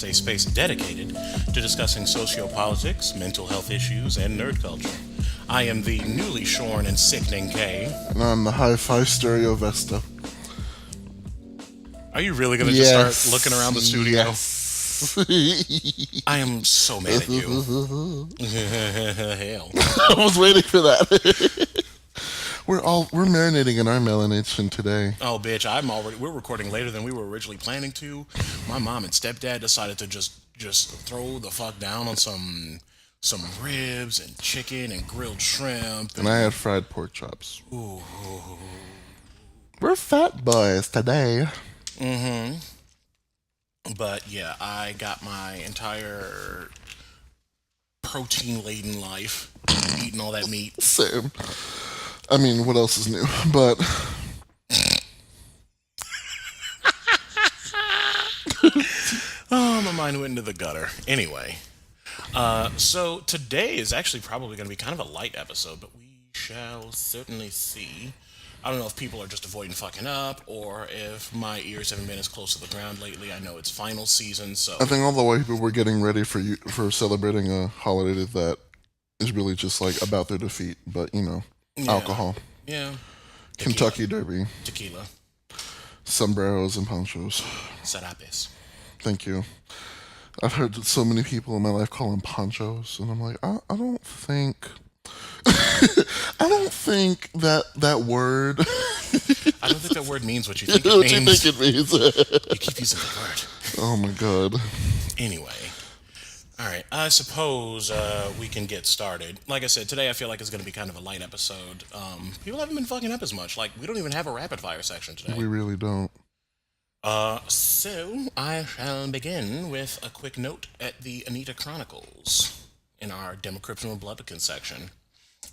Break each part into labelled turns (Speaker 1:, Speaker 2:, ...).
Speaker 1: a space dedicated to discussing sociopolitics, mental health issues, and nerd culture. I am the newly shorn and sickening Kay.
Speaker 2: And I'm the hi-fi stereo Vesta.
Speaker 1: Are you really going to just start looking around the studio?
Speaker 2: Yes.
Speaker 1: I am so mad at you. Hell.
Speaker 2: I was waiting for that. We're marinating in our melanation today.
Speaker 1: Oh, bitch! We're recording later than we were originally planning to. My mom and stepdad decided to just throw the fuck down on some ribs and chicken and grilled shrimp.
Speaker 2: And I had fried pork chops.
Speaker 1: Ooh.
Speaker 2: We're fat boys today.
Speaker 1: Mm-hmm. But yeah, I got my entire protein-laden life eating all that meat.
Speaker 2: Same. I mean, what else is new? But
Speaker 1: oh, my mind went into the gutter. Anyway, so today is actually probably going to be kind of a light episode, but we shall certainly see. I don't know if people are just avoiding fucking up, or if my ears haven't been as close to the ground lately. I know it's final season, so
Speaker 2: I think all the white people were getting ready for celebrating a holiday that is really just like about their defeat, but alcohol.
Speaker 1: Yeah.
Speaker 2: Kentucky Derby.
Speaker 1: Tequila.
Speaker 2: Sombreros and ponchos.
Speaker 1: Serapes.
Speaker 2: Thank you. I've heard so many people in my life call them ponchos, and I'm like, I don't think... I don't think that word...
Speaker 1: I don't think that word means what you think it
Speaker 2: what
Speaker 1: means.
Speaker 2: You think it means.
Speaker 1: You keep using the word.
Speaker 2: Oh my god.
Speaker 1: Anyway. Alright, I suppose we can get started. Like I said, today I feel like it's going to be kind of a light episode. People haven't been fucking up as much. Like, we don't even have a rapid fire section today.
Speaker 2: We really don't.
Speaker 1: So I shall begin with a quick note at the Anita Chronicles in our Democryption Republican section.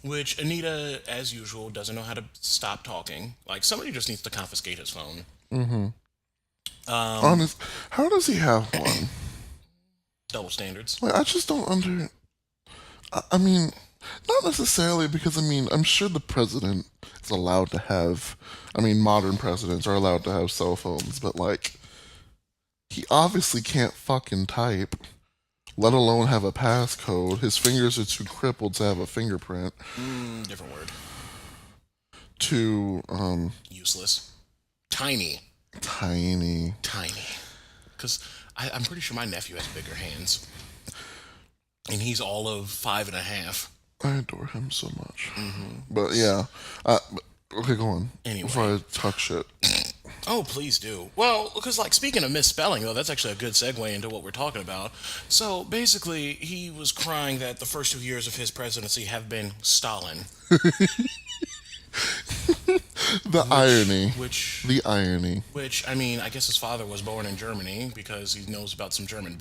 Speaker 1: Which Anita, as usual, doesn't know how to stop talking. Like, somebody just needs to confiscate his phone.
Speaker 2: Mm-hmm. Honest, how does he have one?
Speaker 1: Double standards.
Speaker 2: Like, I just don't I mean, not necessarily because, I'm sure the president is allowed to have... modern presidents are allowed to have cell phones, but, like, he obviously can't fucking type, let alone have a passcode. His fingers are too crippled to have a fingerprint.
Speaker 1: Different word.
Speaker 2: Useless.
Speaker 1: Tiny. Because I'm pretty sure my nephew has bigger hands. And he's all of 5.5.
Speaker 2: I adore him so much.
Speaker 1: Mm-hmm.
Speaker 2: But yeah. Okay, go on.
Speaker 1: Anyway.
Speaker 2: Before I talk shit.
Speaker 1: Oh, please do. Well, because, speaking of misspelling, though, that's actually a good segue into what we're talking about. So, basically, he was crying that the first 2 years of his presidency have been stollen.
Speaker 2: The irony.
Speaker 1: Which, I guess his father was born in Germany because he knows about some German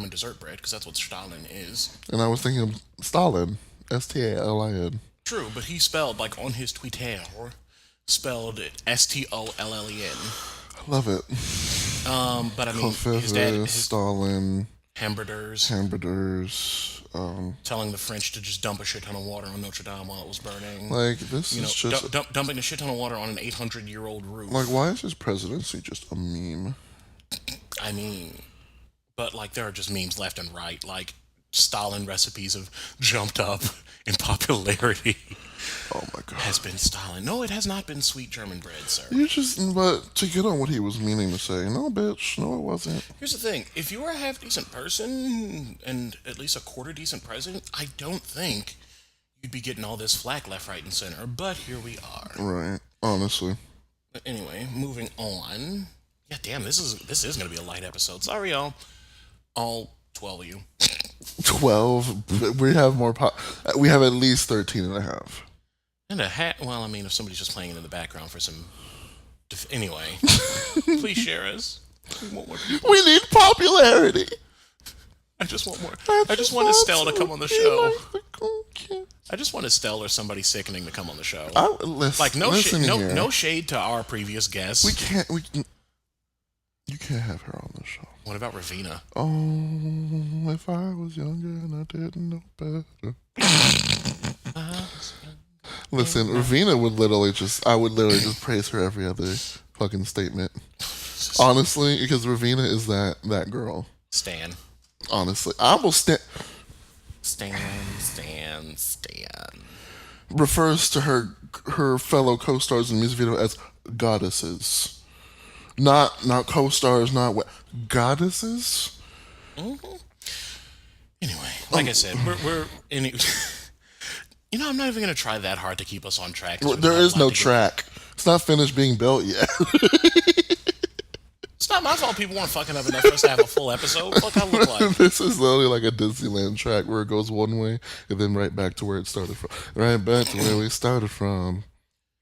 Speaker 1: dessert bread, because that's what Stalin is.
Speaker 2: And I was thinking of Stalin. Stalin.
Speaker 1: True, but he spelled, on his Twitter, spelled it Stollen.
Speaker 2: I love it.
Speaker 1: But his dad...
Speaker 2: Stalin.
Speaker 1: Hamburgers. Telling the French to just dump a shit ton of water on Notre Dame while it was burning.
Speaker 2: This is just...
Speaker 1: dumping a shit ton of water on an 800-year-old roof.
Speaker 2: Why is his presidency just a meme?
Speaker 1: But, there are just memes left and right. Stalin recipes have jumped up in popularity.
Speaker 2: Oh my god.
Speaker 1: Has been Stalin. No, it has not been sweet German bread, sir.
Speaker 2: But to get on what he was meaning to say, no, bitch, no, it wasn't.
Speaker 1: Here's the thing. If you were a half-decent person and at least a quarter-decent president, I don't think you'd be getting all this flack left, right, and center. But here we are.
Speaker 2: Right. Honestly.
Speaker 1: But anyway, moving on. Yeah, damn, this is going to be a light episode. Sorry, y'all. All 12 of you.
Speaker 2: 12? We have more... we have at least 13 and a half.
Speaker 1: And a hat. Well, if somebody's just playing it in the background for some... Anyway. Please share us. We want more people.
Speaker 2: We need popularity.
Speaker 1: I just want more. I just want Estelle to come on the show. I just want Estelle or somebody sickening to come on the show. No shade to our previous guests.
Speaker 2: We can't... You can't have her on the show.
Speaker 1: What about Ravina?
Speaker 2: Oh, if I was younger and I didn't know better. Listen, Ravina would literally just praise her every other fucking statement. Honestly, because Ravina is that girl.
Speaker 1: Stan.
Speaker 2: Honestly, I almost
Speaker 1: Stan.
Speaker 2: refers to her fellow co-stars in the music video as goddesses. Not co-stars, not what goddesses.
Speaker 1: Hmm. Anyway, like I said, we're any. I'm not even gonna try that hard to keep us on track. 'Cause we don't
Speaker 2: There
Speaker 1: have a
Speaker 2: is
Speaker 1: lot
Speaker 2: no
Speaker 1: to get through.
Speaker 2: track. It's not finished being built yet.
Speaker 1: It's not my fault. People weren't fucking up enough for us to have a full episode. Look, I look like.
Speaker 2: This is literally like a Disneyland track where it goes one way and then right back to where it started from. Right back to where we started from.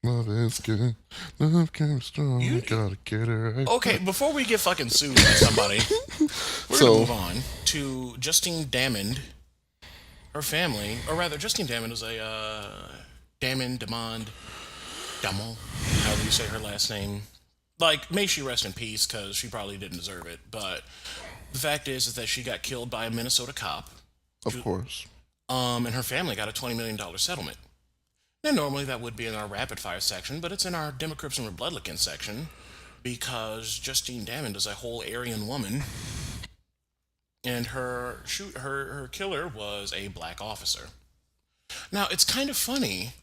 Speaker 2: Love is good. Love comes strong.
Speaker 1: You
Speaker 2: Gotta get it right.
Speaker 1: okay? Before we get fucking sued by somebody, we're gonna
Speaker 2: So,
Speaker 1: move on to Justine Damond. Her family, or rather, Justine Damond is a Damond, however you say her last name. Like, may she rest in peace, because she probably didn't deserve it. But the fact is that she got killed by a Minnesota cop,
Speaker 2: of course.
Speaker 1: and her family got a $20 million settlement. Now, normally that would be in our rapid fire section, but it's in our Democrypts and Republicans section because Justine Damond is a whole Aryan woman, and her killer was a black officer. Now, it's kind of funny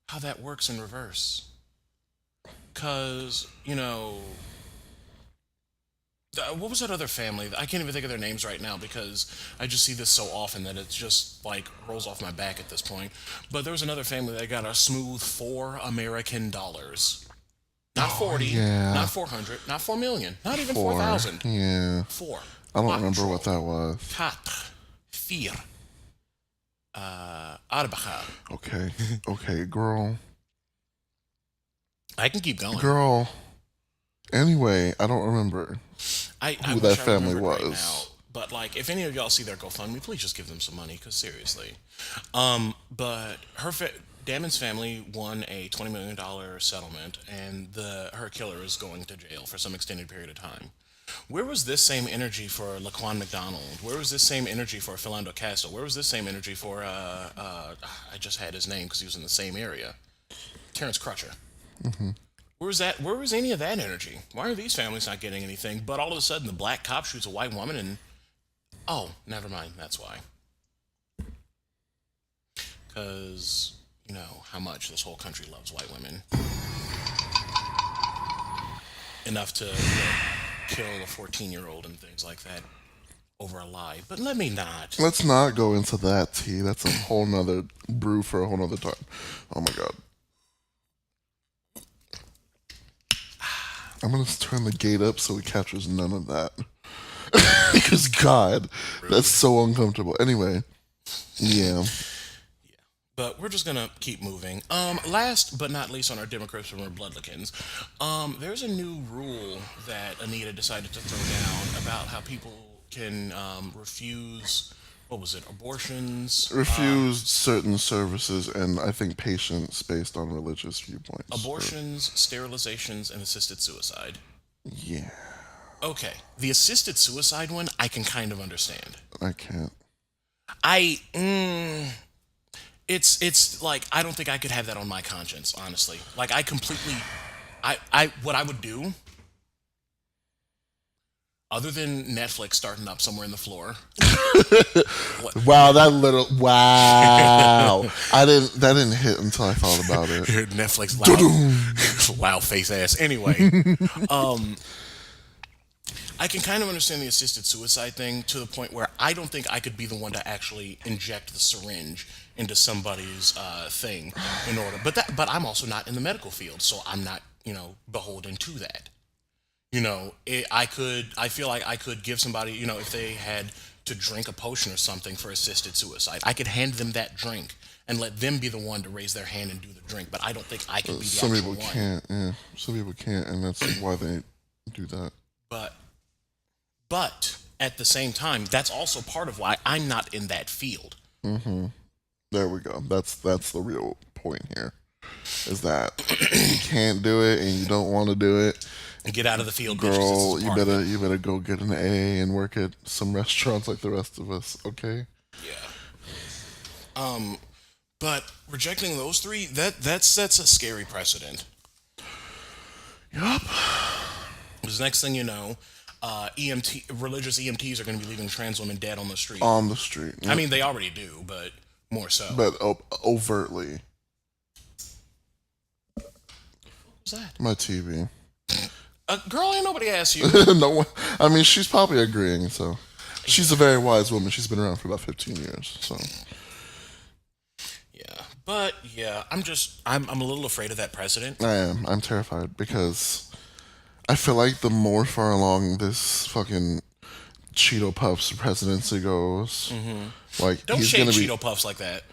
Speaker 1: how that works in reverse, because what was that other family? I can't even think of their names right now because I just see this so often that it just like rolls off my back at this point. But there was another family that got a smooth $4 American. Not 40,
Speaker 2: Yeah.
Speaker 1: not 400, not 4 million, not even
Speaker 2: Four.
Speaker 1: 4,000.
Speaker 2: Yeah.
Speaker 1: Four.
Speaker 2: I don't remember
Speaker 1: Quattro.
Speaker 2: what that was.
Speaker 1: Quatre. Vier. Arbaca.
Speaker 2: Okay. Okay, girl.
Speaker 1: I can keep going.
Speaker 2: Girl. Anyway, I don't remember
Speaker 1: I
Speaker 2: who
Speaker 1: wish
Speaker 2: that
Speaker 1: I
Speaker 2: family
Speaker 1: remembered right now.
Speaker 2: was.
Speaker 1: But like, if any of y'all see their GoFundMe, please just give them some money. Cause seriously, but Damon's family won a $20 million settlement, and her killer is going to jail for some extended period of time. Where was this same energy for Laquan McDonald? Where was this same energy for Philando Castile? Where was this same energy for I just had his name because he was in the same area, Terrence Crutcher? Where was that? Where was any of that energy? Why are these families not getting anything? But all of a sudden, the black cop shoots a white woman, and oh, never mind. That's why. Because you know how much this whole country loves white women enough to kill a 14-year-old and things like that over a lie. But let me not.
Speaker 2: Let's not go into that, T. That's a whole nother brew for a whole nother time. Oh my god. I'm gonna turn the gate up so it captures none of that. Because God, that's so uncomfortable. Anyway, yeah.
Speaker 1: But we're just gonna keep moving. Last but not least on our Democrats and Republicans, there's a new rule that Anita decided to throw down about how people can refuse, what was it, abortions,
Speaker 2: Refused certain services and I think patients based on religious viewpoints.
Speaker 1: abortions, sterilizations, and assisted suicide.
Speaker 2: Yeah,
Speaker 1: Okay, the assisted suicide one I can kind of understand.
Speaker 2: I can't.
Speaker 1: I it's like I don't think I could have that on my conscience, honestly. Like I completely I what I would do other than Netflix starting up somewhere in the floor. What
Speaker 2: Wow, that little wow. That didn't hit until I thought about it.
Speaker 1: Netflix loud loud face ass. Anyway, I can kind of understand the assisted suicide thing to the point where I don't think I could be the one to actually inject the syringe into somebody's thing in order. But I'm also not in the medical field, so I'm not beholden to that. I feel like I could give somebody, if they had to drink a potion or something for assisted suicide, I could hand them that drink and let them be the one to raise their hand and do the drink. But I don't think I could be the
Speaker 2: Some
Speaker 1: actual
Speaker 2: people
Speaker 1: one.
Speaker 2: can't. Yeah, some people can't, and that's why they do that.
Speaker 1: But But at the same time, that's also part of why I'm not in that field.
Speaker 2: There we go. That's the real point here. Is that you can't do it and you don't want to do it,
Speaker 1: And get out of the field, bitch, 'cause
Speaker 2: girl?
Speaker 1: this is
Speaker 2: You
Speaker 1: part of
Speaker 2: better
Speaker 1: it.
Speaker 2: you better go get an A and work at some restaurants like the rest of us. Okay.
Speaker 1: Yeah. But rejecting those three, that sets a scary precedent.
Speaker 2: Yup.
Speaker 1: Because next thing you know, religious EMTs are going to be leaving trans women dead on the street.
Speaker 2: On the street.
Speaker 1: I mean, they already do, but more so.
Speaker 2: But overtly.
Speaker 1: What was that?
Speaker 2: My TV.
Speaker 1: Girl, ain't nobody asked you.
Speaker 2: No one. I mean, she's probably agreeing. So, she's a very wise woman. She's been around for about 15 years. So,
Speaker 1: Yeah, but yeah, I'm a little afraid of that president.
Speaker 2: I am. I'm terrified because I feel like the more far along this fucking Cheeto Puffs presidency goes, like
Speaker 1: Don't
Speaker 2: he's
Speaker 1: shade
Speaker 2: gonna be.
Speaker 1: Cheeto Puffs like that.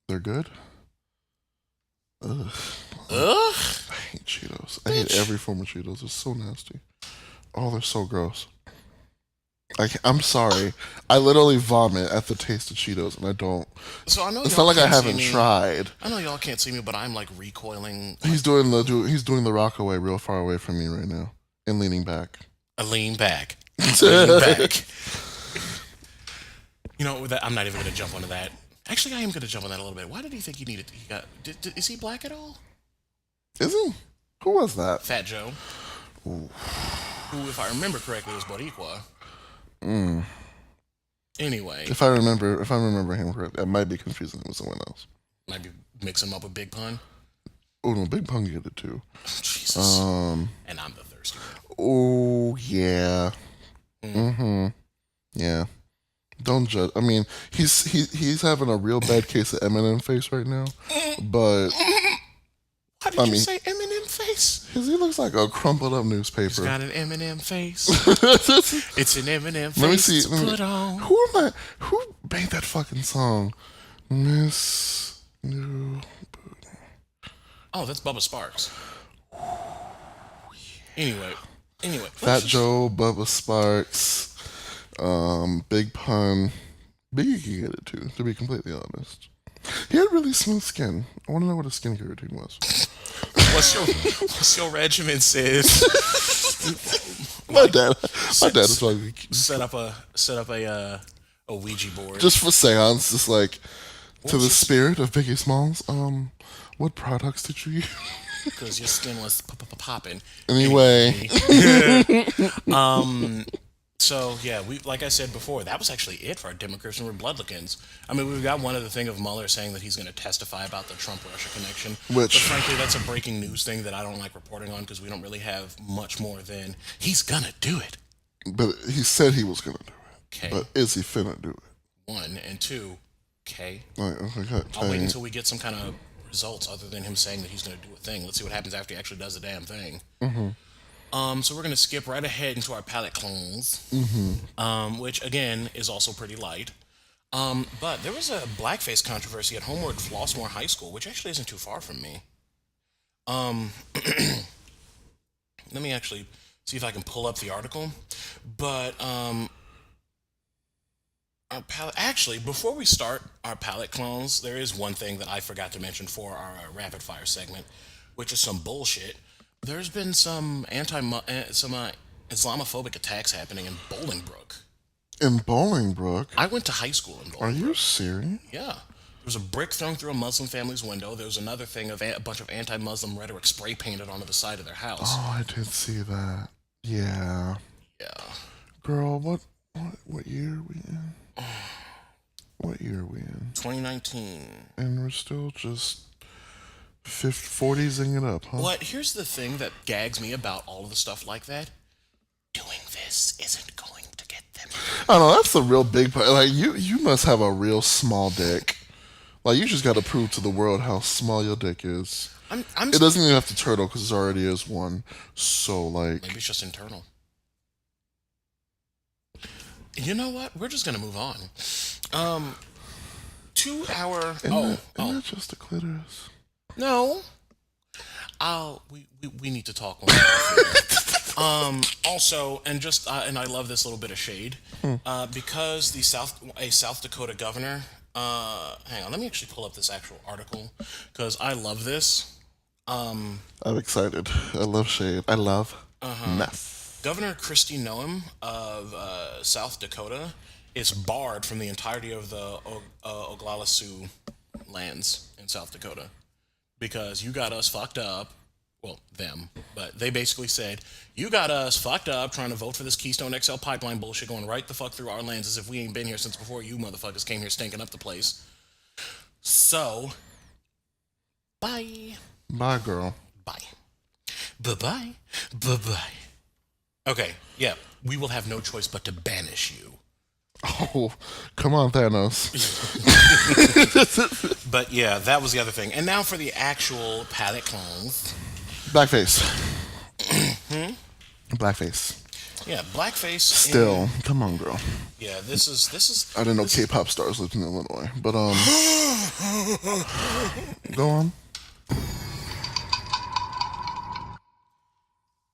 Speaker 2: They're good. Ugh.
Speaker 1: Ugh.
Speaker 2: I hate Cheetos. I hate every form of Cheetos. It's so nasty. Oh, they're so gross. I'm sorry. I literally vomit at the taste of Cheetos, and I don't.
Speaker 1: So I know
Speaker 2: It's
Speaker 1: y'all
Speaker 2: not like I
Speaker 1: can't see
Speaker 2: haven't
Speaker 1: me.
Speaker 2: tried.
Speaker 1: I know y'all can't see me, but I'm like recoiling.
Speaker 2: He's doing the rock away real far away from me right now, and leaning back.
Speaker 1: I lean back. Lean back. You know, with that, I'm not even going to jump onto that. Actually, I am going to jump on that a little bit. Why did he think he needed? Is he black at all?
Speaker 2: Is he? Who was that?
Speaker 1: Fat Joe. Who, if I remember correctly, was Boricua. Anyway,
Speaker 2: If I remember him correctly, I might be confusing him with someone else.
Speaker 1: might be mixing him up with Big Pun.
Speaker 2: Oh no, Big Pun get it too.
Speaker 1: Jesus. And I'm the thirsty one.
Speaker 2: Oh yeah. Yeah. Don't judge. I mean, he's having a real bad case of Eminem face right now, but
Speaker 1: Why did you say Eminem face?
Speaker 2: because he looks like a crumpled up newspaper.
Speaker 1: He's got an Eminem face. It's an Eminem face
Speaker 2: Let me see.
Speaker 1: to put on.
Speaker 2: Who made that fucking song? Miss New.
Speaker 1: Oh, that's Bubba Sparks. Anyway.
Speaker 2: Fat Joe, Bubba Sparks, Big Pun. Biggie can get it too, to be completely honest. He had really smooth skin. I want to know what his skincare routine was.
Speaker 1: What's your regimen, sis?
Speaker 2: My dad is probably
Speaker 1: set up a Ouija board.
Speaker 2: just for seance, just like to the spirit of Biggie Smalls. What products did you use?
Speaker 1: Because your skin was popping.
Speaker 2: Anyway.
Speaker 1: So yeah, like I said before, that was actually it for our Democrats and Republicans. I mean, we've got one other thing of Mueller saying that he's going to testify about the Trump-Russia connection. But frankly, that's a breaking news thing that I don't like reporting on because we don't really have much more than he's gonna do it.
Speaker 2: But he said he was gonna do it.
Speaker 1: Okay.
Speaker 2: But is he finna do it?
Speaker 1: One and two. Okay.
Speaker 2: Okay.
Speaker 1: I'll wait until we get some kind of results other than him saying that he's going to do a thing. Let's see what happens after he actually does the damn thing. So we're going to skip right ahead into our palette clones, which again is also pretty light. But there was a blackface controversy at Homewood-Flossmoor High School, which actually isn't too far from me. Let me actually see if I can pull up the article. But actually, before we start our palette clones, there is one thing that I forgot to mention for our rapid fire segment, which is some bullshit. There's been some Islamophobic attacks happening in Bolingbrook.
Speaker 2: In Bolingbrook?
Speaker 1: I went to high school in Bolingbrook.
Speaker 2: Are you serious?
Speaker 1: Yeah. There was a brick thrown through a Muslim family's window. There was another thing of a bunch of anti-Muslim rhetoric spray painted onto the side of their house.
Speaker 2: Oh, I did see that. Yeah.
Speaker 1: Yeah.
Speaker 2: Girl, what year are we in? What year are we in?
Speaker 1: 2019.
Speaker 2: And we're still just 40s-ing it up, huh?
Speaker 1: What? Here's the thing that gags me about all of the stuff like that. Doing this isn't going to get them.
Speaker 2: I know, that's the real big part. Like, you must have a real small dick. Like, you just got to prove to the world how small your dick is. It doesn't even have to turtle because it already is one. So, like...
Speaker 1: Maybe it's just internal. You know what? We're just going to move on. 2 hour...
Speaker 2: Isn't that just a clitoris?
Speaker 1: No. We need to talk more. Also, and just and I love this little bit of shade because a South Dakota governor. Hang on, let me actually pull up this actual article because I love this.
Speaker 2: I'm excited. I love shade. I love mess.
Speaker 1: Governor Kristi Noem of South Dakota is barred from the entirety of the Oglala Sioux lands in South Dakota because you got us fucked up well, them, but they basically said, you got us fucked up trying to vote for this Keystone XL pipeline bullshit going right the fuck through our lands as if we ain't been here since before you motherfuckers came here stinking up the place. So, bye.
Speaker 2: Bye, girl.
Speaker 1: Bye. Bye-bye. Bye-bye. Okay, yeah, we will have no choice but to banish you.
Speaker 2: Oh, come on, Thanos.
Speaker 1: But yeah, that was the other thing. And now for the actual palette clones.
Speaker 2: Blackface. Blackface.
Speaker 1: Yeah, blackface.
Speaker 2: Still, come on, girl.
Speaker 1: Yeah, this is.
Speaker 2: I didn't know K-pop stars lived in Illinois, but go on.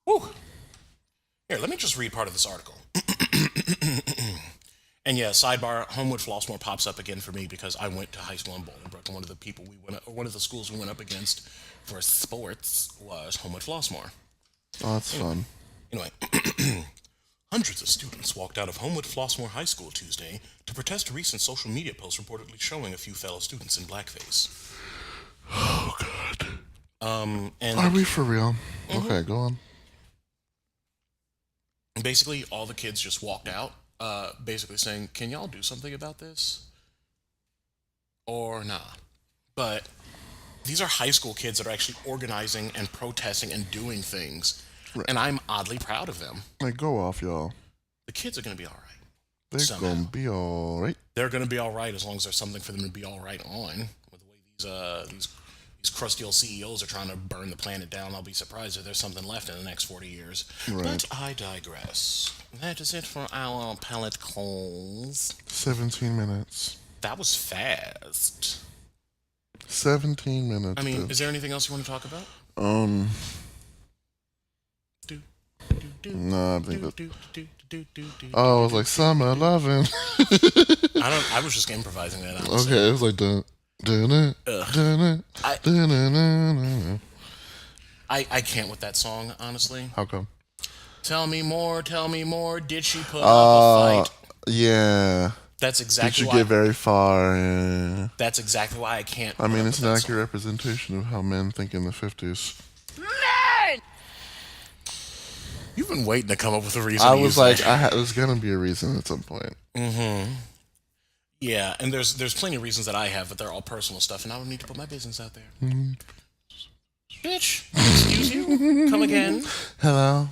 Speaker 1: Woo. Here, let me just read part of this article. And yeah, sidebar, Homewood-Flossmoor pops up again for me because I went to high school in Bolingbrook, and one of the schools we went up against for sports was Homewood-Flossmoor.
Speaker 2: Oh, that's fun.
Speaker 1: Anyway, hundreds of students walked out of Homewood-Flossmoor High School Tuesday to protest a recent social media post reportedly showing a few fellow students in blackface.
Speaker 2: Oh, God.
Speaker 1: And
Speaker 2: Are we for real? Okay, go on.
Speaker 1: basically, all the kids just walked out, basically saying, can y'all do something about this? Or not. But these are high school kids that are actually organizing and protesting and doing things. Right. And I'm oddly proud of them.
Speaker 2: Like, go off, y'all.
Speaker 1: The kids are going to be all right.
Speaker 2: They're going to be all right.
Speaker 1: They're going to be all right as long as there's something for them to be all right on. With the way these crusty old CEOs are trying to burn the planet down, I'll be surprised if there's something left in the next 40 years. Right. But I digress. That is it for our palette calls.
Speaker 2: 17 minutes.
Speaker 1: That was fast.
Speaker 2: 17 minutes.
Speaker 1: I mean, is there anything else you want to talk about?
Speaker 2: No, I think that. Oh, it was like summer loving.
Speaker 1: I was just improvising that. Honestly.
Speaker 2: Okay, it was like dun dun dun dun.
Speaker 1: I can't with that song, honestly.
Speaker 2: How come?
Speaker 1: Tell me more. Did she put up a fight?
Speaker 2: Yeah.
Speaker 1: That's exactly
Speaker 2: why. Did you get very far? Yeah.
Speaker 1: That's exactly why I can't.
Speaker 2: I mean, it's an accurate representation of how men think in the 50s.
Speaker 1: You've been waiting to come up with a reason.
Speaker 2: I was like, there's gonna be a reason at some point.
Speaker 1: Mm-hmm. Yeah, and there's plenty of reasons that I have, but they're all personal stuff, and I don't need to put my business out there. Mm-hmm. Bitch, excuse you? Come again?
Speaker 2: Hello.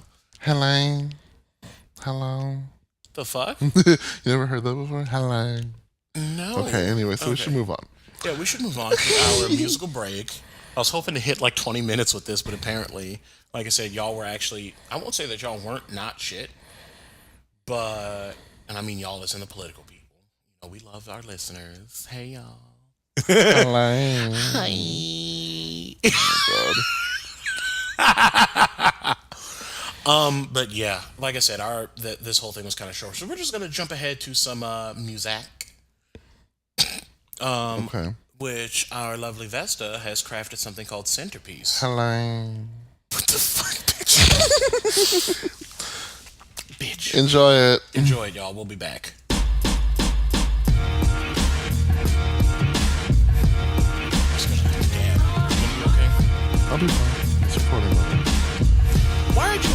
Speaker 1: The fuck?
Speaker 2: You never heard that before? Hello.
Speaker 1: No.
Speaker 2: Okay. Anyway, so we should move on.
Speaker 1: Yeah, we should move on to our musical break. I was hoping to hit like 20 minutes with this, but apparently, like I said, y'all were actually, I won't say that y'all weren't not shit, but, and I mean y'all as in the political people. You know, we love our listeners. Hey, y'all.
Speaker 2: Hello.
Speaker 1: Hi.
Speaker 2: Oh,
Speaker 1: but yeah, like I said, this whole thing was kind of short, so we're just gonna jump ahead to some music.
Speaker 2: Okay.
Speaker 1: Which our lovely Vesta has crafted something called Centerpiece.
Speaker 2: Hello.
Speaker 1: What the fuck, bitch? Bitch.
Speaker 2: Enjoy it.
Speaker 1: Enjoy it, y'all. We'll be back.
Speaker 2: I'll be fine. Supporting them.
Speaker 1: Why aren't you...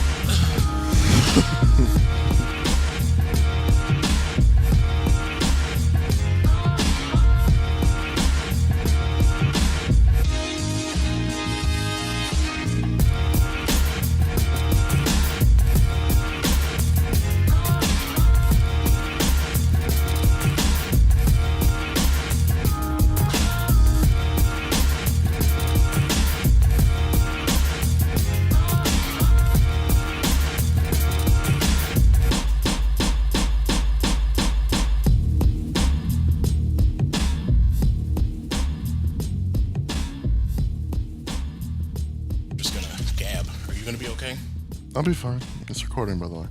Speaker 2: I'll be fine. It's recording, by the way.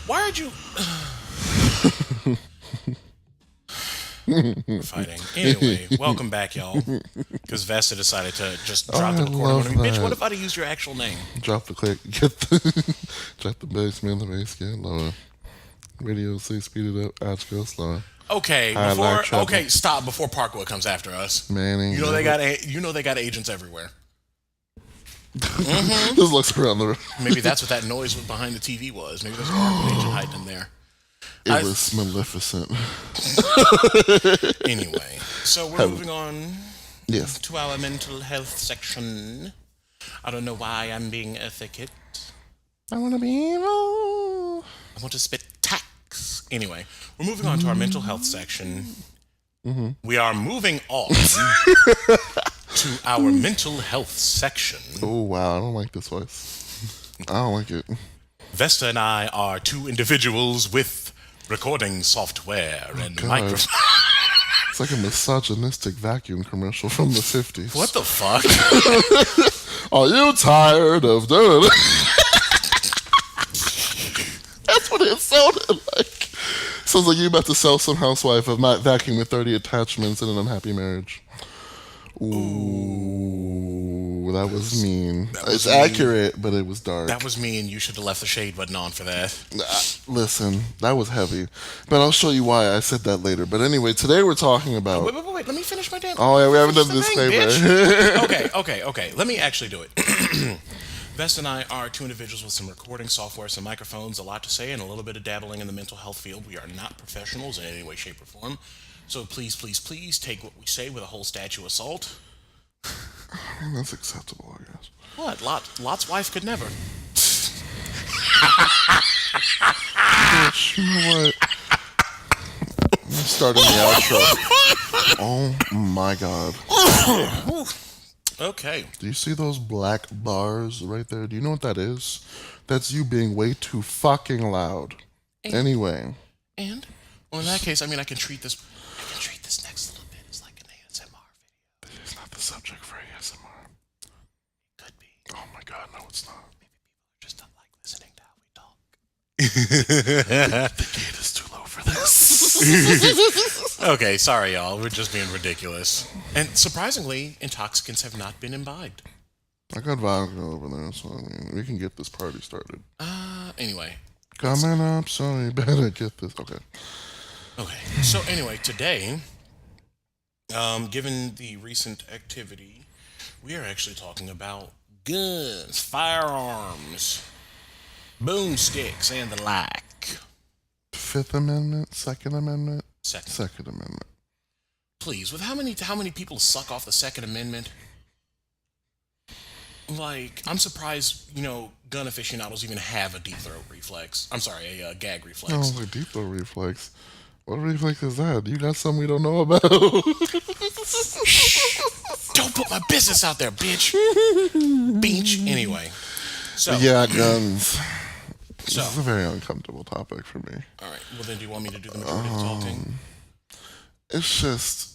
Speaker 1: Why aren't you... We're fighting. Anyway, welcome back, y'all. Because Vesta decided to just drop the recording. Bitch, what if I'd have used your actual name?
Speaker 2: Drop the click. Get the bass, man. The bass get lower. Radio, say speed it up. Ouch, go slower.
Speaker 1: Okay, stop before Parkwood comes after us.
Speaker 2: Manning.
Speaker 1: You know they got agents everywhere.
Speaker 2: Just looks around the room.
Speaker 1: Maybe that's what that noise behind the TV was. Maybe there's an ARP agent hiding in there.
Speaker 2: It was Maleficent.
Speaker 1: Anyway, so we're
Speaker 2: Have-
Speaker 1: moving on
Speaker 2: yes.
Speaker 1: to our mental health section. I don't know why I'm being a thicket.
Speaker 2: I want to be evil.
Speaker 1: I want to spit tax. Anyway, we're moving on to our mental health section. We are moving on to our mental health section.
Speaker 2: Oh, wow. I don't like this voice. I don't like it.
Speaker 1: Vesta and I are two individuals with recording software and microphones.
Speaker 2: It's like a misogynistic vacuum commercial from the 50s.
Speaker 1: What the fuck?
Speaker 2: Are you tired of doing it? That's what it sounded like. Sounds like you about to sell some housewife of not vacuum with 30 attachments in an unhappy marriage. Ooh, that was mean. It's accurate, but it was dark.
Speaker 1: That was me, and you should have left the shade button on for that.
Speaker 2: Listen, that was heavy. But I'll show you why I said that later. But anyway, today we're talking about...
Speaker 1: Wait. Let me finish my damn...
Speaker 2: Oh, yeah, we haven't done the
Speaker 1: Finish the
Speaker 2: disclaimer.
Speaker 1: thing, okay. Let me actually do it. Vest and I are two individuals with some recording software, some microphones, a lot to say, and a little bit of dabbling in the mental health field. We are not professionals in any way, shape, or form. So please take what we say with a whole statue of salt.
Speaker 2: That's acceptable, I guess.
Speaker 1: What? Lot's wife could never.
Speaker 2: Bitch, you know what? I'm starting the outro. Oh my god.
Speaker 1: Okay.
Speaker 2: Do you see those black bars right there? Do you know what that is? That's you being way too fucking loud. Anyway.
Speaker 1: And? Well, in that case, I mean, I can treat this next little bit as like an ASMR video.
Speaker 2: It's not the subject for ASMR.
Speaker 1: Could be.
Speaker 2: Oh my god, no it's not.
Speaker 1: Just don't like listening to how we talk.
Speaker 2: The gate is too low for this.
Speaker 1: Okay, sorry, y'all. We're just being ridiculous. And surprisingly, intoxicants have not been imbibed.
Speaker 2: I got vodka over there, so I mean, we can get this party started.
Speaker 1: Anyway.
Speaker 2: Coming up, so you better get this. Okay.
Speaker 1: So anyway, today, given the recent activity, we are actually talking about guns, firearms, boomsticks, and the like.
Speaker 2: Fifth Amendment, Second Amendment?
Speaker 1: Second.
Speaker 2: Second Amendment.
Speaker 1: Please, with how many people suck off the Second Amendment? Like, I'm surprised, gun aficionados even have a deep throat reflex. I'm sorry, a gag reflex.
Speaker 2: Oh, a deep throat reflex. What reflex is that? You got something we don't know about?
Speaker 1: Don't put my business out there, bitch. Beach. Anyway. So.
Speaker 2: Yeah, guns. This
Speaker 1: So.
Speaker 2: is a very uncomfortable topic for me.
Speaker 1: Alright, well then do you want me to do the majority of the talking?
Speaker 2: It's just,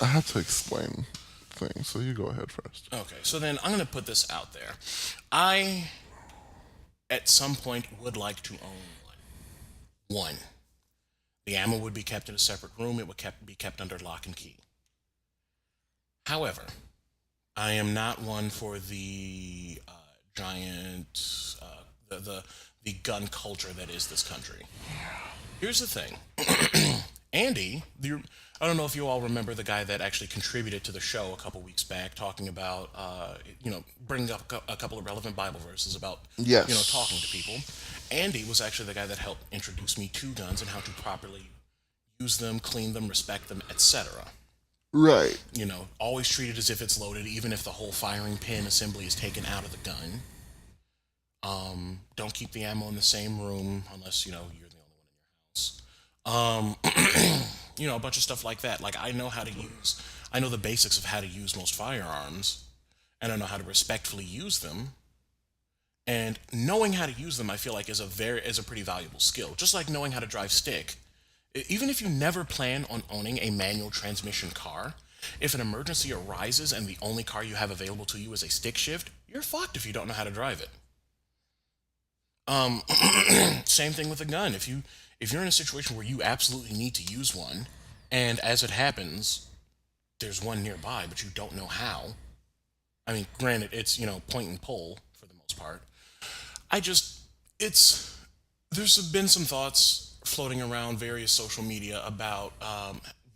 Speaker 2: I have to explain things, so you go ahead first.
Speaker 1: Okay, so then I'm going to put this out there. I, at some point, would like to own one. The ammo would be kept in a separate room. It would be kept under lock and key. However, I am not one for the giant, the gun culture that is this country. Here's the thing. Andy, I don't know if you all remember the guy that actually contributed to the show a couple weeks back, talking about, bringing up a couple of relevant Bible verses about,
Speaker 2: Yes.
Speaker 1: talking to people. Andy was actually the guy that helped introduce me to guns and how to properly use them, clean them, respect them, etc.
Speaker 2: Right.
Speaker 1: Always treat it as if it's loaded, even if the whole firing pin assembly is taken out of the gun. Don't keep the ammo in the same room unless, you're the only one in your house. A bunch of stuff like that. Like, I know the basics of how to use most firearms, and I know how to respectfully use them. And knowing how to use them, I feel like, is a pretty valuable skill. Just like knowing how to drive stick. Even if you never plan on owning a manual transmission car, if an emergency arises and the only car you have available to you is a stick shift, you're fucked if you don't know how to drive it. Same thing with a gun. If you're in a situation where you absolutely need to use one, and as it happens, there's one nearby, but you don't know how. I mean, granted, it's, point and pull for the most part. There's been some thoughts floating around various social media about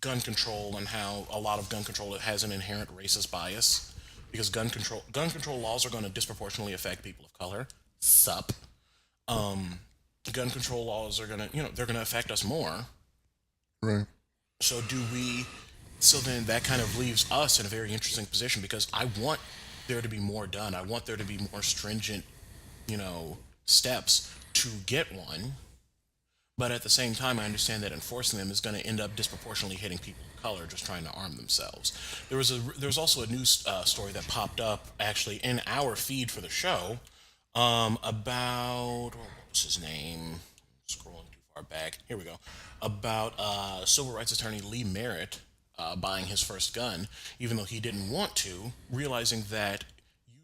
Speaker 1: gun control and how a lot of gun control has an inherent racist bias. because gun control laws are going to disproportionately affect people of color. Sup. Gun control laws are going to, they're going to affect us more.
Speaker 2: Right.
Speaker 1: So do we? So then that kind of leaves us in a very interesting position because I want there to be more done. I want there to be more stringent, steps to get one. But at the same time, I understand that enforcing them is going to end up disproportionately hitting people of color just trying to arm themselves. There was also a news story that popped up actually in our feed for the show about what was his name? Scrolling too far back. Here we go. About civil rights attorney Lee Merritt buying his first gun, even though he didn't want to, realizing that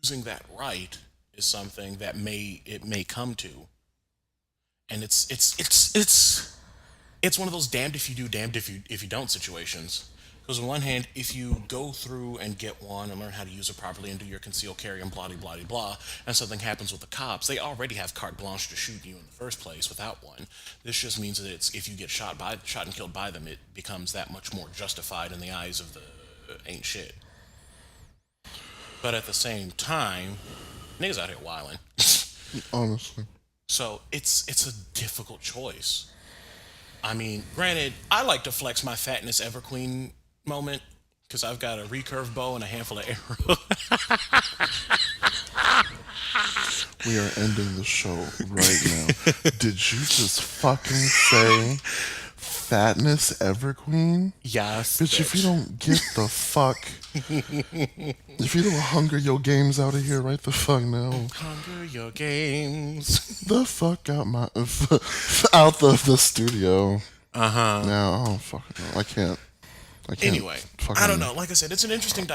Speaker 1: using that right is something that may come to, and it's one of those damned if you do, damned if you don't situations. Because on one hand, if you go through and get one and learn how to use it properly and do your concealed carry and blah blah blah blah, and something happens with the cops, they already have carte blanche to shoot you in the first place without one. This just means that it's if you get shot and killed by them, it becomes that much more justified in the eyes of the ain't shit. But at the same time, niggas out here wilding.
Speaker 2: Honestly.
Speaker 1: So it's a difficult choice. I mean, granted, I like to flex my fatness everqueen moment because I've got a recurve bow and a handful of arrows.
Speaker 2: We are ending the show right now. Did you just fucking say fatness everqueen?
Speaker 1: Yes,
Speaker 2: Bitch, if you don't get the fuck, if you don't hunger your games out of here right the fuck now,
Speaker 1: hunger your games.
Speaker 2: the fuck out my out the studio. Now, I don't fucking know. I can't.
Speaker 1: Anyway,
Speaker 2: fucking,
Speaker 1: I don't know. Like I said, it's an interesting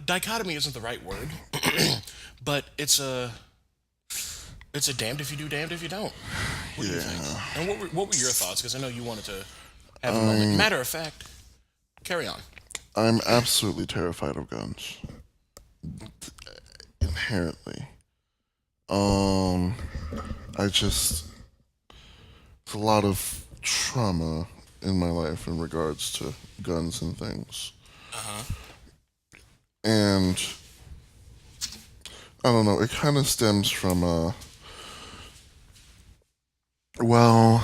Speaker 1: dichotomy isn't the right word, but it's a damned if you do, damned if you don't. What do you think? And what were your thoughts? Because I know you wanted to have a moment. Matter of fact, carry on.
Speaker 2: I'm absolutely terrified of guns. Inherently. I just, it's a lot of trauma in my life in regards to guns and things. And I don't know, it kind of stems from well,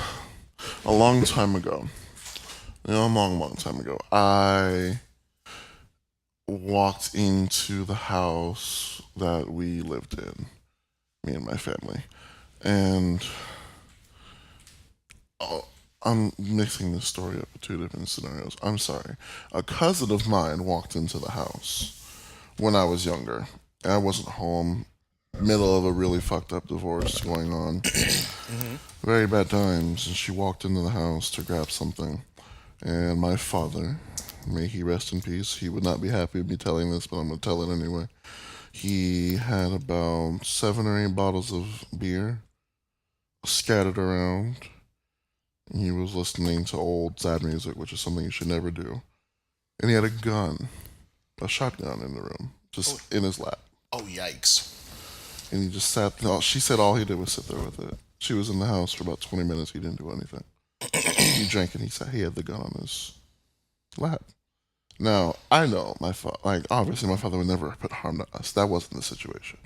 Speaker 2: a long time ago. A long time ago, I walked into the house that we lived in, me and my family, and I'm mixing this story up with two different scenarios. I'm sorry. A cousin of mine walked into the house when I was younger. I wasn't home, middle of a really fucked up divorce going on. Very bad times. And she walked into the house to grab something. And my father, may he rest in peace, he would not be happy with me telling this, but I'm going to tell it anyway. He had about 7 or 8 bottles of beer scattered around. He was listening to old sad music, which is something you should never do. And he had a gun, a shotgun in the room, just in his lap.
Speaker 1: Oh, yikes.
Speaker 2: And he just sat there. She said all he did was sit there with it. She was in the house for about 20 minutes. He didn't do anything. He drank and he had the gun on his lap. Now, I know obviously my father would never put harm to us. That wasn't the situation.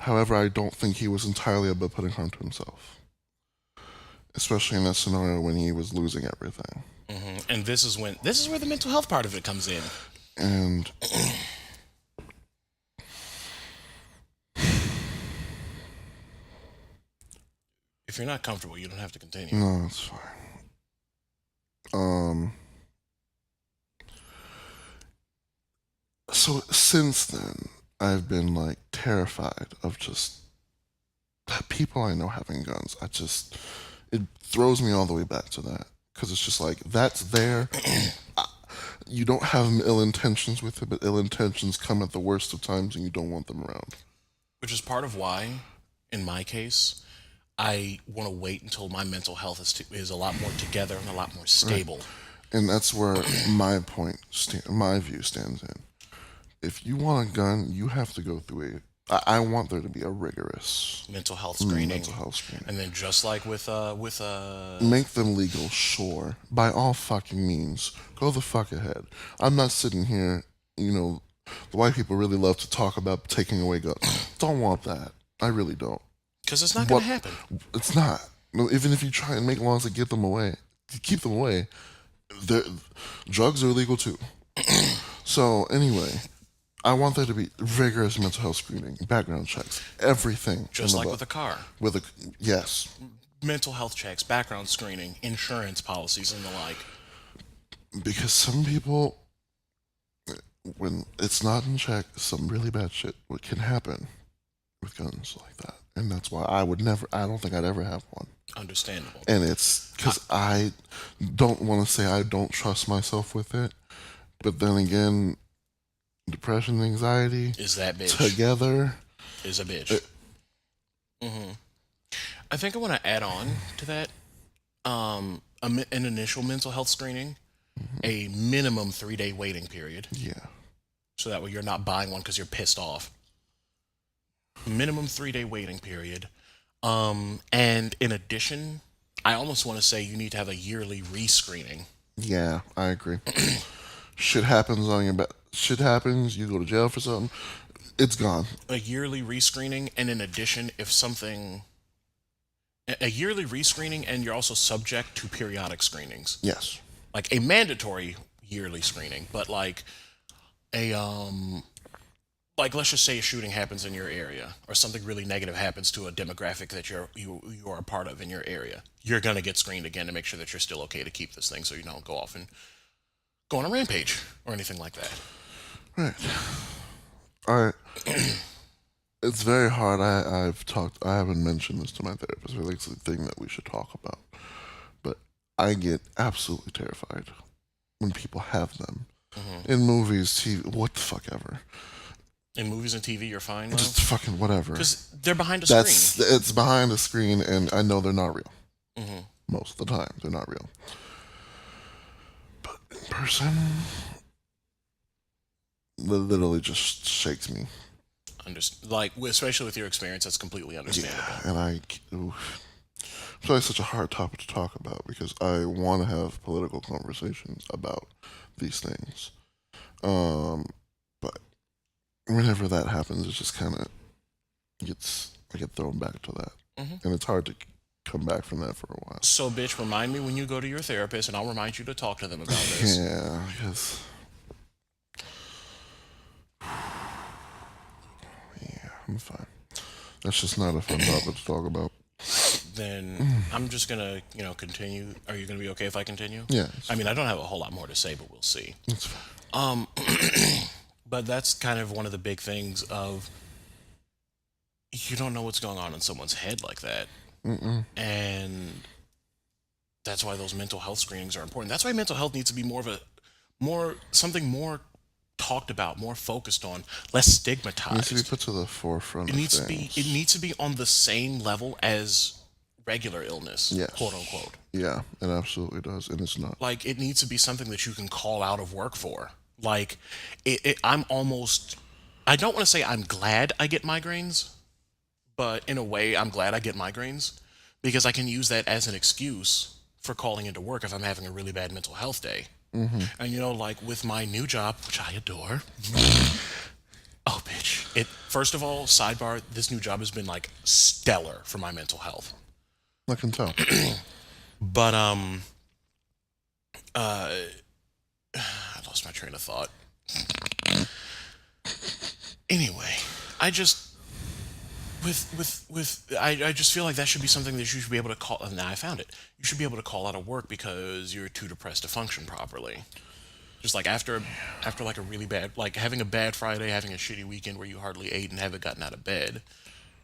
Speaker 2: However, I don't think he was entirely above putting harm to himself. Especially in that scenario when he was losing everything.
Speaker 1: And this is where the mental health part of it comes in.
Speaker 2: And
Speaker 1: if you're not comfortable, you don't have to continue.
Speaker 2: No, it's fine. So since then, I've been terrified of just people I know having guns. It throws me all the way back to that. Because it's just that's there. You don't have ill intentions with it, but ill intentions come at the worst of times and you don't want them around.
Speaker 1: Which is part of why, in my case, I want to wait until my mental health is a lot more together and a lot more stable.
Speaker 2: Right. And that's where my view stands in. If you want a gun, you have to go through I want there to be a rigorous
Speaker 1: mental health screening.
Speaker 2: And
Speaker 1: then just like with
Speaker 2: make them legal, sure. By all fucking means. Go the fuck ahead. I'm not sitting here, The white people really love to talk about taking away guns. Don't want that. I really don't.
Speaker 1: Because it's not going to happen.
Speaker 2: It's not. No, even if you try and make laws to get them away, to keep them away, drugs are illegal too. So anyway, I want there to be rigorous mental health screening, background checks, everything.
Speaker 1: Just like with a car.
Speaker 2: Yes.
Speaker 1: Mental health checks, background screening, insurance policies, and the like.
Speaker 2: Because some people, when it's not in check, some really bad shit can happen with guns like that. And that's why I don't think I'd ever have one.
Speaker 1: Understandable.
Speaker 2: And it's because I don't want to say I don't trust myself with it. But then again, depression, anxiety
Speaker 1: is that bitch
Speaker 2: together
Speaker 1: is a bitch. I think I want to add on to that an initial mental health screening, a minimum 3-day waiting period.
Speaker 2: Yeah.
Speaker 1: So that way you're not buying one because you're pissed off. Minimum 3-day waiting period. And in addition, I almost want to say you need to have a yearly rescreening.
Speaker 2: Yeah, I agree. Shit happens on your back. Shit happens, you go to jail for something, it's gone.
Speaker 1: A yearly rescreening, and in addition, a yearly rescreening, and you're also subject to periodic screenings.
Speaker 2: Yes.
Speaker 1: Like a mandatory yearly screening, but like let's just say a shooting happens in your area, or something really negative happens to a demographic that you are a part of in your area. You're gonna get screened again to make sure that you're still okay to keep this thing, so you don't go off and go on a rampage or anything like that.
Speaker 2: Right. All right. It's very hard. I haven't mentioned this to my therapist. Really, it's a thing that we should talk about. But I get absolutely terrified when people have them in movies, TV, what the fuck ever.
Speaker 1: In movies and TV, you're fine, though?
Speaker 2: Just fucking whatever.
Speaker 1: Because they're behind a screen.
Speaker 2: It's behind a screen, and I know they're not real. Most of the time, they're not real. But in person, it literally just shakes me.
Speaker 1: Especially with your experience, that's completely understandable.
Speaker 2: Yeah, and so it's such a hard topic to talk about because I want to have political conversations about these things. But whenever that happens, it just kind of I get thrown back to that. And it's hard to come back from that for a while.
Speaker 1: So, bitch, remind me when you go to your therapist, and I'll remind you to talk to them about this.
Speaker 2: Yeah, because... Yeah, I'm fine. That's just not a fun topic to talk about.
Speaker 1: Then I'm just gonna, continue. Are you gonna be okay if I continue?
Speaker 2: Yeah.
Speaker 1: I mean, I don't have a whole lot more to say, but we'll see.
Speaker 2: It's fine.
Speaker 1: But that's kind of one of the big things of you don't know what's going on in someone's head like that. And that's why those mental health screenings are important. That's why mental health needs to be something more talked about, more focused on, less stigmatized.
Speaker 2: It needs to be put to the forefront. It needs
Speaker 1: to be on the same level as regular illness,
Speaker 2: yes.
Speaker 1: quote unquote.
Speaker 2: Yeah, it absolutely does, and it's not.
Speaker 1: Like, it needs to be something that you can call out of work for. Like, I don't want to say I'm glad I get migraines, but in a way, I'm glad I get migraines because I can use that as an excuse for calling into work if I'm having a really bad mental health day. And, like with my new job, which I adore. Oh, bitch. First of all, sidebar, this new job has been, like, stellar for my mental health.
Speaker 2: I can tell.
Speaker 1: But, I lost my train of thought. Anyway, I just... I just feel like that should be something that you should be able to call. Now I found it. You should be able to call out of work because you're too depressed to function properly. Just like after like a really bad, like having a bad Friday, having a shitty weekend where you hardly ate and haven't gotten out of bed,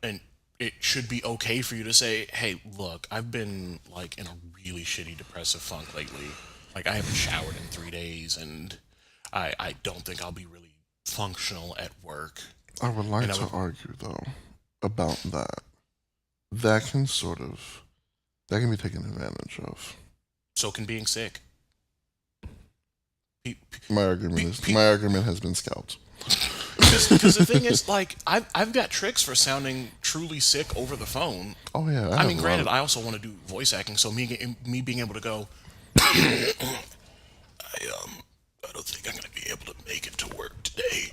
Speaker 1: and it should be okay for you to say, "Hey, look, I've been like in a really shitty depressive funk lately. Like I haven't showered in 3 days, and I don't think I'll be really functional at work."
Speaker 2: I would like to argue though about that. That can be taken advantage of.
Speaker 1: So can being sick.
Speaker 2: My argument has been scalped.
Speaker 1: Because the thing is, like, I've got tricks for sounding truly sick over the phone.
Speaker 2: Oh yeah.
Speaker 1: I mean, granted, I also want to do voice acting, so me being able to go, I don't think I'm gonna be able to make it to work today.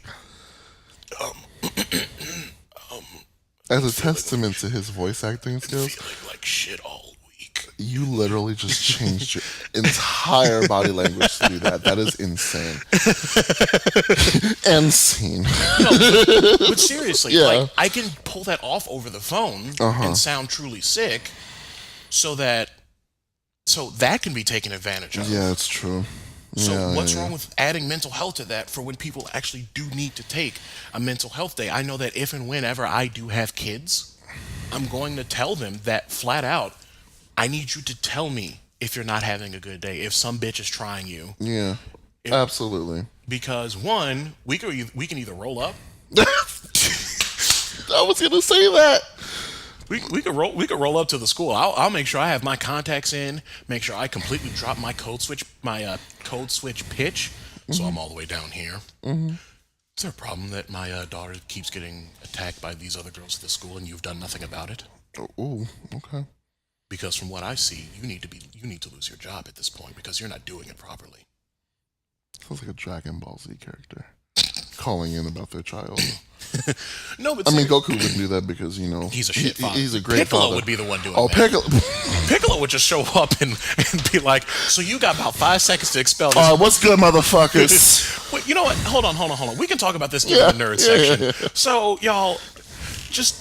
Speaker 2: As a testament to his voice acting skills,
Speaker 1: Feeling like shit all week.
Speaker 2: you literally just changed your entire body language to do that. That is insane. Insane.
Speaker 1: But seriously,
Speaker 2: Yeah.
Speaker 1: like I can pull that off over the phone and sound truly sick, so that can be taken advantage of.
Speaker 2: Yeah, it's true.
Speaker 1: So
Speaker 2: Yeah,
Speaker 1: what's
Speaker 2: yeah,
Speaker 1: wrong with adding mental health to that for when people actually do need to take a mental health day? I know that if and whenever I do have kids, I'm going to tell them that flat out, I need you to tell me if you're not having a good day, if some bitch is trying you.
Speaker 2: Yeah, absolutely.
Speaker 1: Because one, we can either roll up.
Speaker 2: I was gonna say that.
Speaker 1: We could roll up to the school. I'll make sure I have my contacts in. Make sure I completely drop my code switch pitch, so I'm all the way down here. Is there a problem that my daughter keeps getting attacked by these other girls at the school and you've done nothing about it?
Speaker 2: Oh, okay.
Speaker 1: Because from what I see, you need to lose your job at this point because you're not doing it properly.
Speaker 2: Sounds like a Dragon Ball Z character calling in about their child.
Speaker 1: No, but
Speaker 2: I mean, Goku wouldn't do that because
Speaker 1: he's a shit father.
Speaker 2: He's a great
Speaker 1: Piccolo
Speaker 2: father.
Speaker 1: would be the one doing
Speaker 2: Oh,
Speaker 1: that.
Speaker 2: Piccolo.
Speaker 1: Piccolo would just show up and be like, "So you got about 5 seconds to expel this."
Speaker 2: What's good, motherfuckers?
Speaker 1: Wait, you know what? Hold on. We can talk about this in the nerd section.
Speaker 2: Yeah.
Speaker 1: So, y'all, just,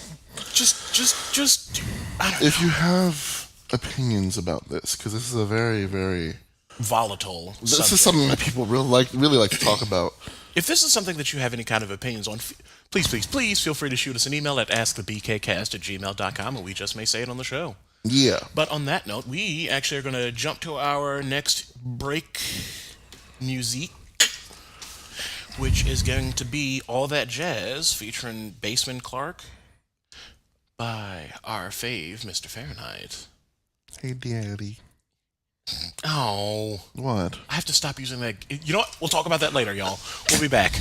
Speaker 1: I don't know.
Speaker 2: If you have opinions about this, because this is a very, very
Speaker 1: Volatile
Speaker 2: this
Speaker 1: subject.
Speaker 2: is something that people really like to talk about.
Speaker 1: If this is something that you have any kind of opinions on, please feel free to shoot us an email at askthebkcast@gmail.com, and we just may say it on the show.
Speaker 2: Yeah.
Speaker 1: But on that note, we actually are going to jump to our next break music, which is going to be All That Jazz featuring Bassman Clark by our fave, Mr. Fahrenheit.
Speaker 2: Hey, Daddy.
Speaker 1: Oh,
Speaker 2: What?
Speaker 1: I have to stop using that. You know what? We'll talk about that later, y'all. We'll be back.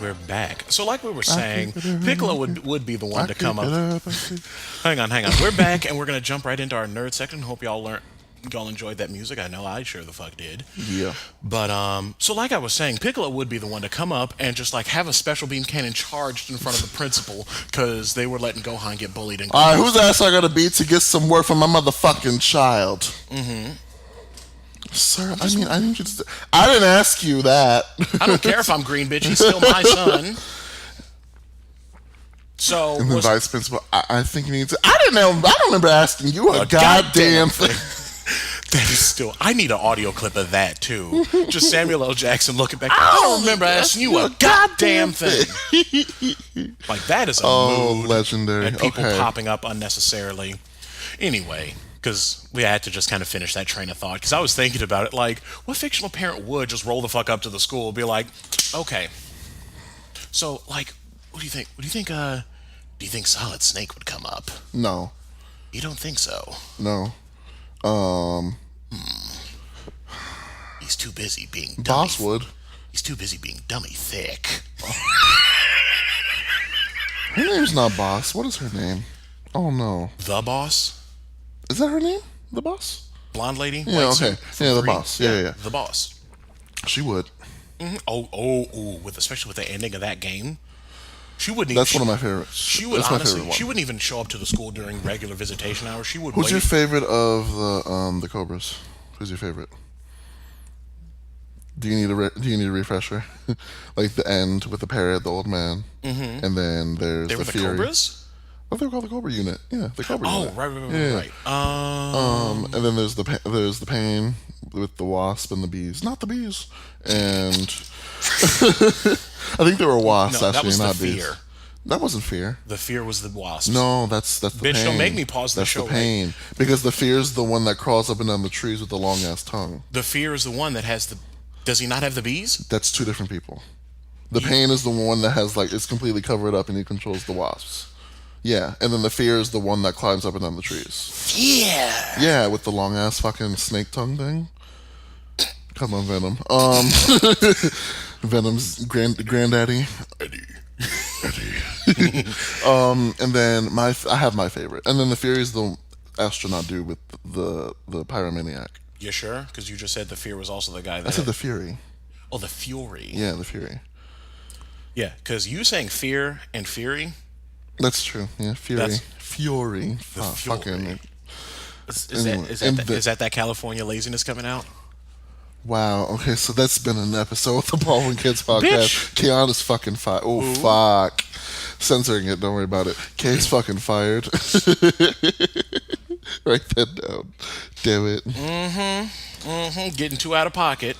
Speaker 1: We're back. So like we were saying, Piccolo would be the one to come up. Hang on. We're back, and we're going to jump right into our nerd section. Hope y'all y'all enjoyed that music. I know I sure the fuck did.
Speaker 2: Yeah.
Speaker 1: But so like I was saying, Piccolo would be the one to come up and just like have a special beam cannon charged in front of the principal because they were letting Gohan get bullied. And
Speaker 2: All right, whose ass I gotta beat to get some work from my motherfucking child? Mm-hmm. Sir, I mean, I need you to. I didn't ask you that.
Speaker 1: I don't care if I'm green, bitch. He's still my son. So
Speaker 2: And the vice principal, I think you need to. I don't remember asking you a goddamn thing.
Speaker 1: That is still. I need an audio clip of that too. Just Samuel L. Jackson looking back. I don't remember asking you a goddamn thing. Like that is a mood.
Speaker 2: Legendary.
Speaker 1: And people
Speaker 2: Okay.
Speaker 1: popping up unnecessarily. Anyway, because we had to just kind of finish that train of thought. Because I was thinking about it, like, what fictional parent would just roll the fuck up to the school and be like, okay, so like, what do you think? Do you think Solid Snake would come up?
Speaker 2: No.
Speaker 1: You don't think so?
Speaker 2: No.
Speaker 1: He's too busy being dummy.
Speaker 2: Boss would.
Speaker 1: He's too busy being dummy thick.
Speaker 2: Her name's not Boss. What is her name? Oh no.
Speaker 1: The Boss?
Speaker 2: Is that her name? The Boss?
Speaker 1: Blonde lady?
Speaker 2: Yeah,
Speaker 1: White
Speaker 2: okay.
Speaker 1: suit from
Speaker 2: Yeah, the
Speaker 1: 3.
Speaker 2: Boss. Yeah.
Speaker 1: The Boss.
Speaker 2: She would.
Speaker 1: Mm-hmm. Oh, especially with the ending of that game. She wouldn't.
Speaker 2: That's one of my favorites.
Speaker 1: She would
Speaker 2: That's my
Speaker 1: honestly.
Speaker 2: favorite one.
Speaker 1: She wouldn't even show up to the school during regular visitation hours. She would.
Speaker 2: Who's
Speaker 1: wait.
Speaker 2: your favorite of the Cobras? Who's your favorite? Do you need a refresher? Like the end with the parrot, the old man, and then there's
Speaker 1: They
Speaker 2: the
Speaker 1: were the
Speaker 2: Fury.
Speaker 1: Cobras.
Speaker 2: Oh, they're called the Cobra Unit. Yeah, the Cobra Unit.
Speaker 1: Right.
Speaker 2: And then there's the Pain with the Wasp and the Bees. Not the Bees. And I think there were wasps
Speaker 1: No,
Speaker 2: actually,
Speaker 1: that was
Speaker 2: not
Speaker 1: the
Speaker 2: bees.
Speaker 1: Fear.
Speaker 2: That wasn't Fear.
Speaker 1: The Fear was the Wasps.
Speaker 2: No, that's the
Speaker 1: Bitch,
Speaker 2: Pain.
Speaker 1: don't make me pause the
Speaker 2: That's
Speaker 1: show,
Speaker 2: the Pain.
Speaker 1: right?
Speaker 2: Because the Fear's the one that crawls up and down the trees with the long ass tongue.
Speaker 1: The Fear is the one that has the. Does he not have the bees?
Speaker 2: That's two different people. The Pain is the one that has like it's completely covered up and he controls the wasps. Yeah, and then the Fear is the one that climbs up and down the trees.
Speaker 1: Yeah.
Speaker 2: Yeah, with the long ass fucking snake tongue thing. Come on, Venom. Venom's granddaddy. Eddie. And then I have my favorite, and then the Fury is the astronaut dude with the pyromaniac.
Speaker 1: You sure? Because you just said the Fear was also the guy that.
Speaker 2: I said the Fury.
Speaker 1: Oh, the Fury.
Speaker 2: Yeah, the Fury.
Speaker 1: Yeah, because you saying Fear and Fury.
Speaker 2: That's true. Yeah, Fury.
Speaker 1: That's-
Speaker 2: Fury.
Speaker 1: The Fury.
Speaker 2: Fucking.
Speaker 1: Is that California laziness coming out?
Speaker 2: Wow. Okay, so that's been an episode of the Baldwin Kids podcast.
Speaker 1: Bitch.
Speaker 2: Keanu's fucking fired. Oh, fuck. Censoring it. Don't worry about it. Kay's fucking fired. Write that down. Damn it.
Speaker 1: Getting too out of pocket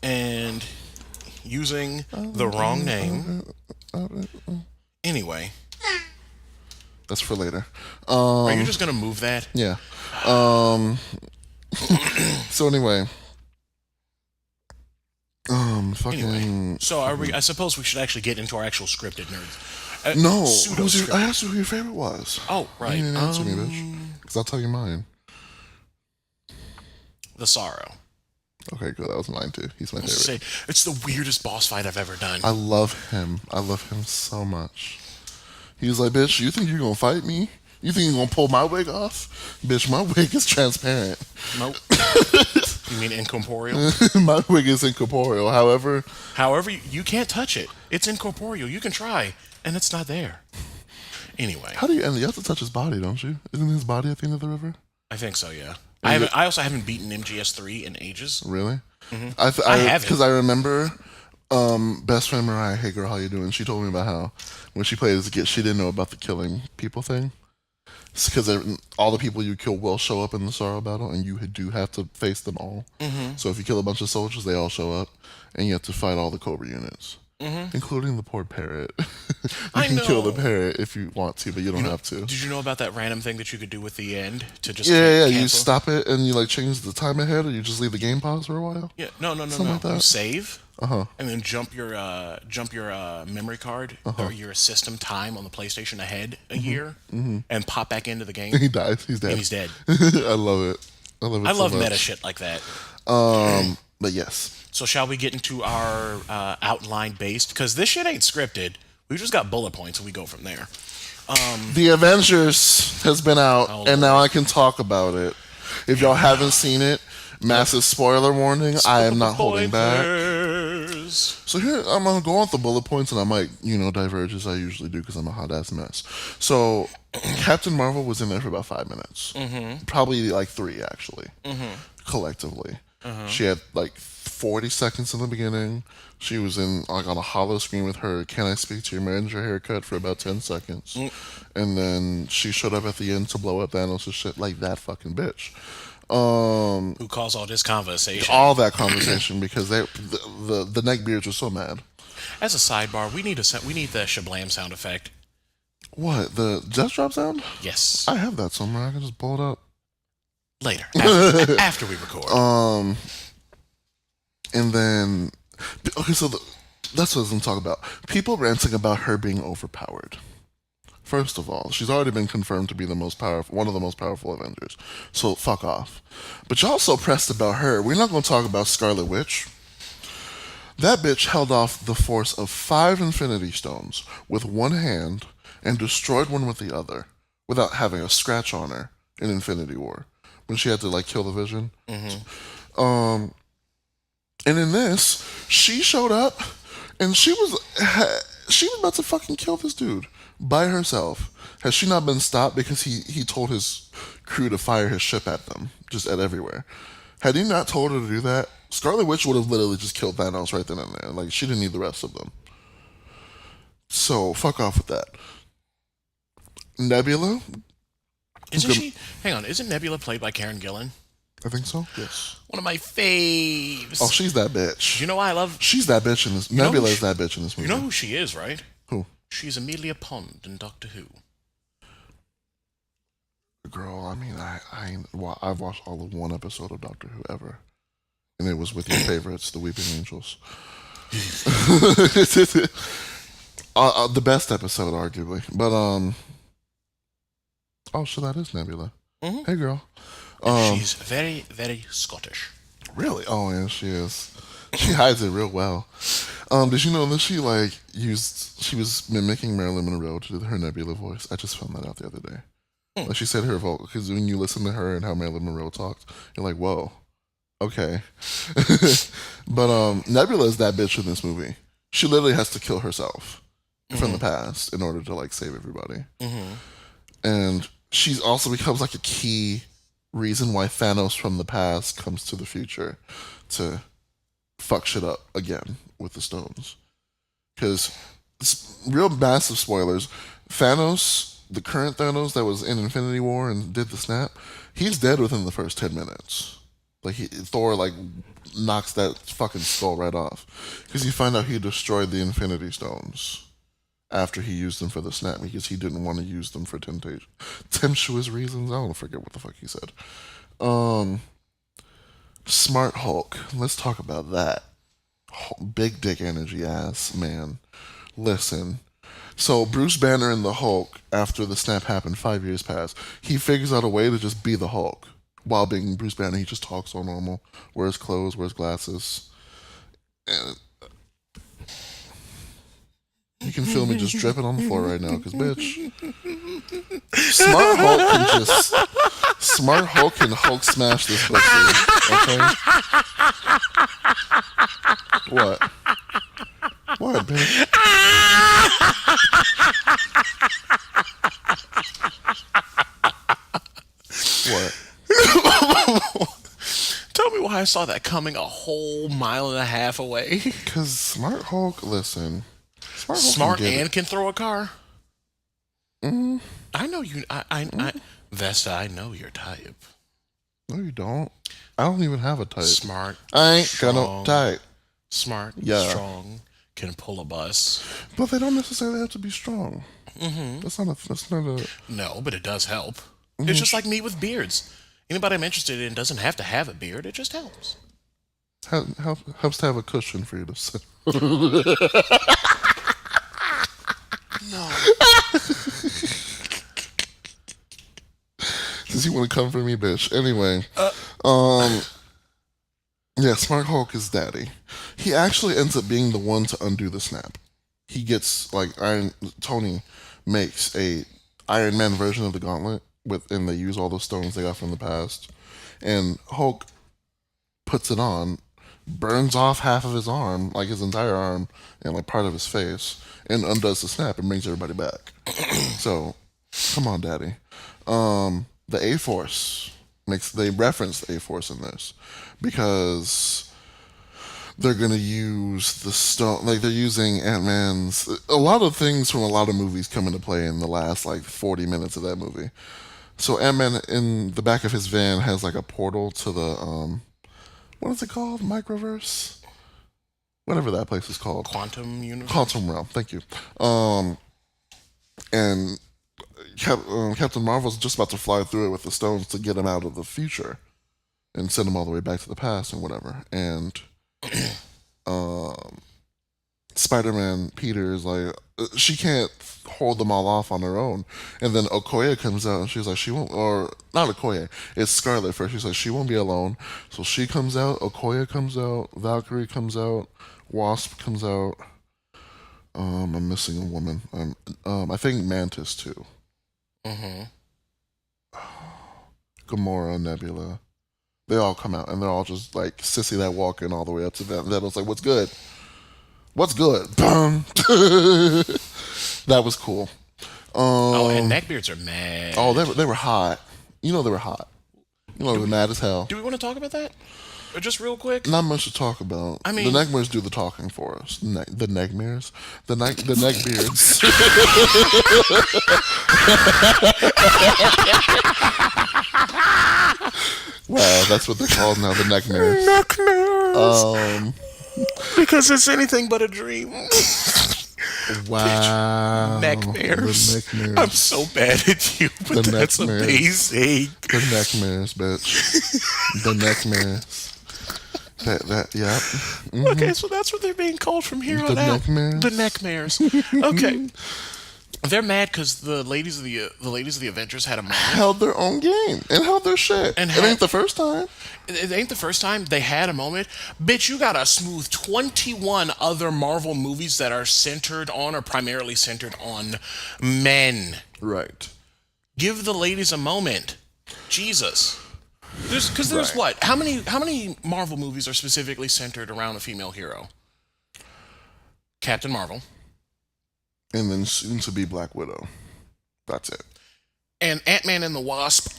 Speaker 1: and using the wrong name. Anyway,
Speaker 2: That's for later.
Speaker 1: are you just gonna move that?
Speaker 2: Yeah. So anyway. Fucking.
Speaker 1: So are we? I suppose we should actually get into our actual scripted nerds.
Speaker 2: No.
Speaker 1: Pseudo-scripted.
Speaker 2: I asked you who your favorite was.
Speaker 1: Oh, right.
Speaker 2: You didn't answer me, bitch. Because I'll tell you mine.
Speaker 1: The Sorrow.
Speaker 2: Okay, good. That was mine too. He's my favorite.
Speaker 1: Say, it's the weirdest boss fight I've ever done.
Speaker 2: I love him. I love him so much. He's like, bitch, you think you're going to fight me? You think you're going to pull my wig off? Bitch, my wig is transparent.
Speaker 1: Nope. You mean incorporeal?
Speaker 2: My wig is incorporeal. However,
Speaker 1: you can't touch it. It's incorporeal. You can try, and it's not there. Anyway,
Speaker 2: how do you end it? You have to touch his body, don't you? Isn't his body at the end of the river?
Speaker 1: I think so. Yeah. I also haven't beaten MGS3 in ages.
Speaker 2: Really?
Speaker 1: Mm-hmm.
Speaker 2: I
Speaker 1: haven't.
Speaker 2: Because I remember best friend Mariah, hey girl, how you doing? She told me about how when she played as a kid, she didn't know about the killing people thing. Because all the people you kill will show up in the Sorrow battle, and you do have to face them all. Mm-hmm. So if you kill a bunch of soldiers, they all show up, and you have to fight all the Cobra units, including the poor parrot. You can kill the parrot if you want to, but you don't have to.
Speaker 1: Did you know about that random thing that you could do with the end to just
Speaker 2: Yeah.
Speaker 1: cancel?
Speaker 2: You stop it and you like change the time ahead, or you just leave the game pause for a while.
Speaker 1: Yeah, no.
Speaker 2: Like that.
Speaker 1: You save,
Speaker 2: and
Speaker 1: then jump your memory card or your system time on the PlayStation ahead a year, and pop back into the game.
Speaker 2: He dies. He's dead.
Speaker 1: And he's dead.
Speaker 2: I love it. I love it.
Speaker 1: I
Speaker 2: so
Speaker 1: love
Speaker 2: much.
Speaker 1: meta shit like that.
Speaker 2: But yes.
Speaker 1: So shall we get into our outline based? Because this shit ain't scripted. We just got bullet points and we go from there.
Speaker 2: The Avengers has been out, and now I can talk about it. If y'all haven't seen it, massive spoiler warning. I am not holding back.
Speaker 1: Spoilers.
Speaker 2: So here, I'm gonna go off the bullet points, and I might, diverge as I usually do because I'm a hot ass mess. So, Captain Marvel was in there for about 5 minutes, probably like 3 actually, collectively. She had like 40 seconds in the beginning. She was in like on a hollow screen with her "Can I speak to your manager" haircut for about 10 seconds, and then she showed up at the end to blow up Thanos' shit like that fucking bitch.
Speaker 1: Who caused all this conversation?
Speaker 2: All that conversation because the neckbeards were so mad.
Speaker 1: As a sidebar, we need the shablam sound effect.
Speaker 2: What, the just drop sound?
Speaker 1: Yes.
Speaker 2: I have that somewhere. I can just pull it up
Speaker 1: Later, after we record.
Speaker 2: And then okay, so that's what I was gonna talk about. People ranting about her being overpowered. First of all, she's already been confirmed to be one of the most powerful Avengers. So fuck off. But y'all so pressed about her. We're not gonna talk about Scarlet Witch. That bitch held off the force of 5 Infinity Stones with one hand and destroyed one with the other without having a scratch on her in Infinity War when she had to like kill the Vision. And in this, she showed up and she was about to fucking kill this dude by herself. Has she not been stopped because he told his crew to fire his ship at them, just at everywhere? Had he not told her to do that, Scarlet Witch would have literally just killed Thanos right then and there. Like, she didn't need the rest of them. So, fuck off with that. Nebula?
Speaker 1: Isn't Nebula played by Karen Gillan?
Speaker 2: I think so, yes.
Speaker 1: One of my faves.
Speaker 2: Oh, she's that bitch.
Speaker 1: You know why I love...
Speaker 2: She's that bitch in this... Nebula is that bitch in this movie.
Speaker 1: You know who she is, right?
Speaker 2: Who?
Speaker 1: She's Amelia Pond in Doctor Who.
Speaker 2: Girl, I mean, I've watched all of one episode of Doctor Who ever. And it was with your favorites, the Weeping Angels. The best episode, arguably. But, oh, so that is Nebula.
Speaker 1: Mm-hmm.
Speaker 2: Hey, girl.
Speaker 1: She's very, very Scottish.
Speaker 2: Really? Oh, yeah, she is. She hides it real well. Did you know that she was mimicking Marilyn Monroe to do her Nebula voice? I just found that out the other day. Like she said her vocal, because when you listen to her and how Marilyn Monroe talked, you're like, whoa, okay. But Nebula is that bitch in this movie. She literally has to kill herself from the past in order to like save everybody. And she also becomes like a key reason why Thanos from the past comes to the future to fuck shit up again with the stones. Because real massive spoilers, Thanos, the current Thanos that was in Infinity War and did the snap, he's dead within the first 10 minutes. Like Thor like knocks that fucking skull right off because you find out he destroyed the Infinity Stones after he used them for the snap because he didn't want to use them for tempestuous reasons. I don't forget what the fuck he said. Smart Hulk. Let's talk about that. Big dick energy ass man. Listen. So Bruce Banner and the Hulk, after the snap happened 5 years past, he figures out a way to just be the Hulk. While being Bruce Banner, he just talks all normal. Wears clothes, wears glasses. And you can feel me just dripping on the floor right now, because bitch. Smart Hulk can Hulk smash this pussy. Okay? What? What, bitch? What?
Speaker 1: Tell me why I saw that coming a whole mile and a half away.
Speaker 2: Because Smart Hulk, listen.
Speaker 1: Smart and can throw a car?
Speaker 2: Mm-hmm.
Speaker 1: I know you. Vesta, I know your type.
Speaker 2: No, you don't. I don't even have a type.
Speaker 1: Smart.
Speaker 2: I ain't
Speaker 1: strong,
Speaker 2: got no type.
Speaker 1: Smart, strong, can pull a bus.
Speaker 2: But they don't necessarily have to be strong.
Speaker 1: Mm-hmm.
Speaker 2: That's not a.
Speaker 1: No, but it does help. It's just like me with beards. Anybody I'm interested in doesn't have to have a beard. It just helps.
Speaker 2: Helps to have a cushion for you to sit.
Speaker 1: No.
Speaker 2: Does he want to come for me, bitch? Anyway, yeah, Smart Hulk is daddy. He actually ends up being the one to undo the snap. He gets Tony makes a Iron Man version of the gauntlet and they use all the stones they got from the past, and Hulk puts it on, burns off half of his arm, like his entire arm, and like part of his face, and undoes the snap and brings everybody back. So, come on, Daddy. The A Force they reference the A Force in this because they're gonna use the stone, like they're using Ant-Man's. A lot of things from a lot of movies come into play in the last like 40 minutes of that movie. So Ant-Man in the back of his van has like a portal to the what is it called? Microverse? Whatever that place is called.
Speaker 1: Quantum universe.
Speaker 2: Quantum realm. Thank you. And Captain Marvel's just about to fly through it with the stones to get him out of the future and send him all the way back to the past and whatever. And Spider-Man Peter is like, she can't hold them all off on her own. And then Okoye comes out and she's like, she won't, or not Okoye, it's Scarlet first. She's like, she won't be alone. So she comes out, Okoye comes out, Valkyrie comes out, Wasp comes out. I'm missing a woman. I think Mantis too.
Speaker 1: Mm-hmm.
Speaker 2: Gamora, Nebula. They all come out and they're all just like sissy that walking all the way up to them. That was like, what's good? What's good? Boom. That was cool.
Speaker 1: And neckbeards are mad.
Speaker 2: Oh, they were hot. You know they were hot. You know they were mad as hell.
Speaker 1: Do we want to talk about that? Or just real quick?
Speaker 2: Not much to talk about.
Speaker 1: I mean,
Speaker 2: the neckbeards do the talking for us. The neckbeards, the neckbeards. Wow, that's what they're called now. The neckbeards.
Speaker 1: Neckbeards. Because it's anything but a dream.
Speaker 2: Wow.
Speaker 1: Neckbeards.
Speaker 2: The neckbeards.
Speaker 1: I'm so bad at you, but that's amazing.
Speaker 2: The neckbeards, bitch. The neckbeards. Yeah. Mm-hmm.
Speaker 1: Okay, so that's what they're being called from here on out.
Speaker 2: Neckmares?
Speaker 1: The neckmares. Okay. They're mad because the ladies of the Avengers had a moment.
Speaker 2: Held their own game and held their shit. And it ain't the first time.
Speaker 1: It ain't the first time they had a moment. Bitch, you got a smooth 21 other Marvel movies that are centered on or primarily centered on men.
Speaker 2: Right.
Speaker 1: Give the ladies a moment. Jesus. There's
Speaker 2: Right.
Speaker 1: what? How many Marvel movies are specifically centered around a female hero? Captain Marvel.
Speaker 2: And then soon to be Black Widow. That's it.
Speaker 1: And Ant-Man and the Wasp,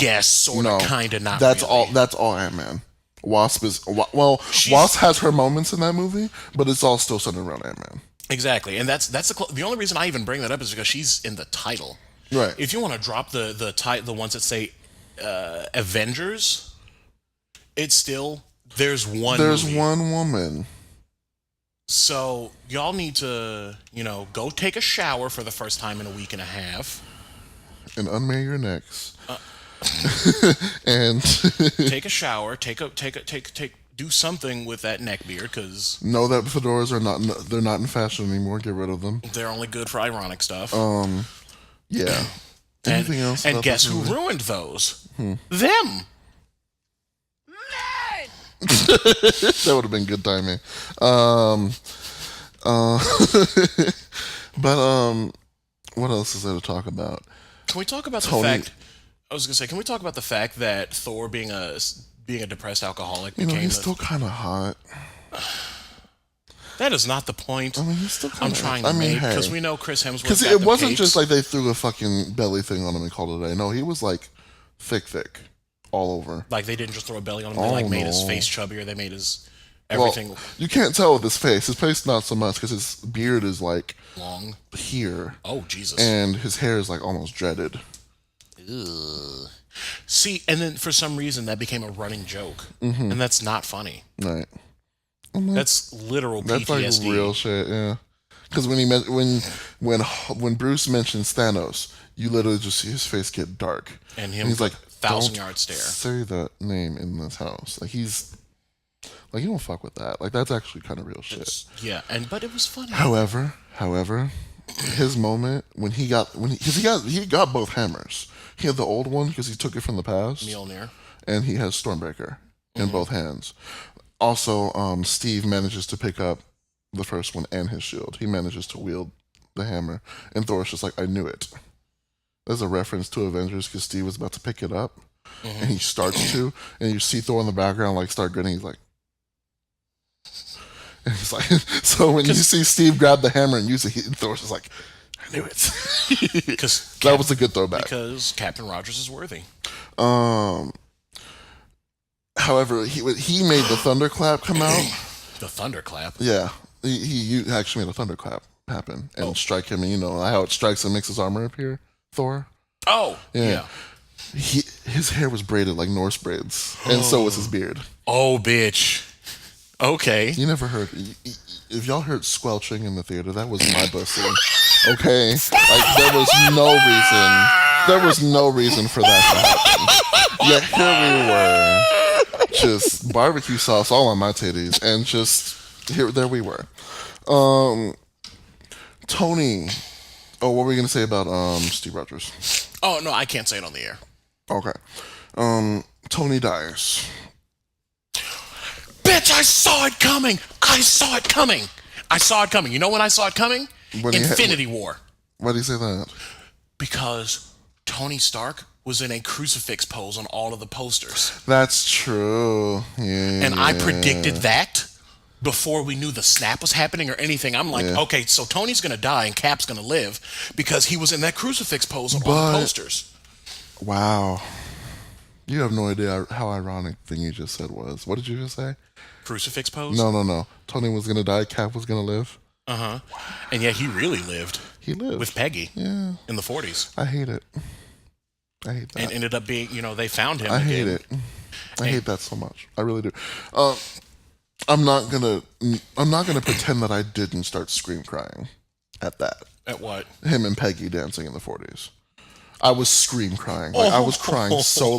Speaker 1: guess, sort of, kind of, not
Speaker 2: That's
Speaker 1: really.
Speaker 2: all. That's all Ant-Man. Wasp is Wasp has her moments in that movie, but it's all still centered around Ant-Man.
Speaker 1: Exactly, and that's the only reason I even bring that up is because she's in the title.
Speaker 2: Right.
Speaker 1: If you want to drop the ones that say Avengers, it's still there's one
Speaker 2: woman.
Speaker 1: So y'all need to, go take a shower for the first time in a week and a half.
Speaker 2: And unmarry your necks. And
Speaker 1: take a shower, do something with that neck beard, because
Speaker 2: know that fedoras they're not in fashion anymore. Get rid of them.
Speaker 1: They're only good for ironic stuff.
Speaker 2: Yeah. Anything else?
Speaker 1: And guess who ruined those? Them.
Speaker 2: That would have been good timing. But what else is there to talk about?
Speaker 1: Can we talk about the fact? I was gonna say, can we talk about the fact that Thor being a depressed alcoholic became?
Speaker 2: He's still kind of hot.
Speaker 1: That is not the point.
Speaker 2: I mean, he's still kind
Speaker 1: I'm trying to make, because we know Chris Hemsworth.
Speaker 2: Because it wasn't just like they threw a fucking belly thing on him and called it a day. No, he was like thick, all over.
Speaker 1: Like they didn't just throw a belly on him. They made his face chubbier. They made his everything.
Speaker 2: Well, you can't tell with his face. His face not so much because his beard is like
Speaker 1: long
Speaker 2: here.
Speaker 1: Oh Jesus!
Speaker 2: And his hair is like almost dreaded.
Speaker 1: Ugh. See, and then for some reason that became a running joke, and that's not funny.
Speaker 2: Right.
Speaker 1: That's literal PTSD.
Speaker 2: That's like real shit. Yeah. Because when Bruce mentions Thanos, you literally just see his face get dark,
Speaker 1: and he's like 1,000-yard stare.
Speaker 2: Say that name in this house. Like he's like, you don't fuck with that. Like that's actually kind of real shit.
Speaker 1: Yeah, but it was funny.
Speaker 2: However, his moment when he got both hammers. He had the old one because he took it from the past.
Speaker 1: Mjolnir.
Speaker 2: And he has Stormbreaker in both hands. Also, Steve manages to pick up the first one and his shield. He manages to wield the hammer. And Thor's just like, I knew it. as a reference to Avengers because Steve was about to pick it up, and he starts to, and you see Thor in the background like start grinning. He's like, and he's like, so when you see Steve grab the hammer and use it, Thor's just like, I knew it. Because that was a good throwback.
Speaker 1: Because Captain Rogers is worthy.
Speaker 2: However, he made the thunderclap come out.
Speaker 1: The thunderclap?
Speaker 2: Yeah. He actually made a thunderclap happen and strike him. And you know how it strikes and makes his armor appear? Thor?
Speaker 1: Oh, yeah.
Speaker 2: His hair was braided like Norse braids. And so was his beard.
Speaker 1: Oh, bitch. Okay.
Speaker 2: You never heard... If y'all heard squelching in the theater, that was my pussy. Okay? Like, there was no reason... There was no reason for that to happen. Yet here we were... Just barbecue sauce all on my titties, and just there we were. Tony, what were we gonna say about Steve Rogers?
Speaker 1: Oh no, I can't say it on the air.
Speaker 2: Okay. Tony dies.
Speaker 1: Bitch, I saw it coming. I saw it coming. I saw it coming. You know when I saw it coming? Infinity War.
Speaker 2: Why do you say that?
Speaker 1: Because Tony Stark was in a crucifix pose on all of the posters.
Speaker 2: That's true. Yeah.
Speaker 1: And I predicted that before we knew the snap was happening or anything. I'm like, okay, so Tony's going to die and Cap's going to live because he was in that crucifix pose on all the posters.
Speaker 2: Wow. You have no idea how ironic the thing you just said was. What did you just say?
Speaker 1: Crucifix pose?
Speaker 2: No. Tony was going to die, Cap was going to live.
Speaker 1: Uh-huh. And yet he really lived.
Speaker 2: He lived.
Speaker 1: With Peggy.
Speaker 2: Yeah.
Speaker 1: In the 40s.
Speaker 2: I hate it. I hate that.
Speaker 1: And ended up being, they found him.
Speaker 2: I hate it. I hate that so much. I really do. I'm not gonna pretend that I didn't start scream crying at that.
Speaker 1: At what?
Speaker 2: Him and Peggy dancing in the 40s. I was scream crying. Like, I was crying so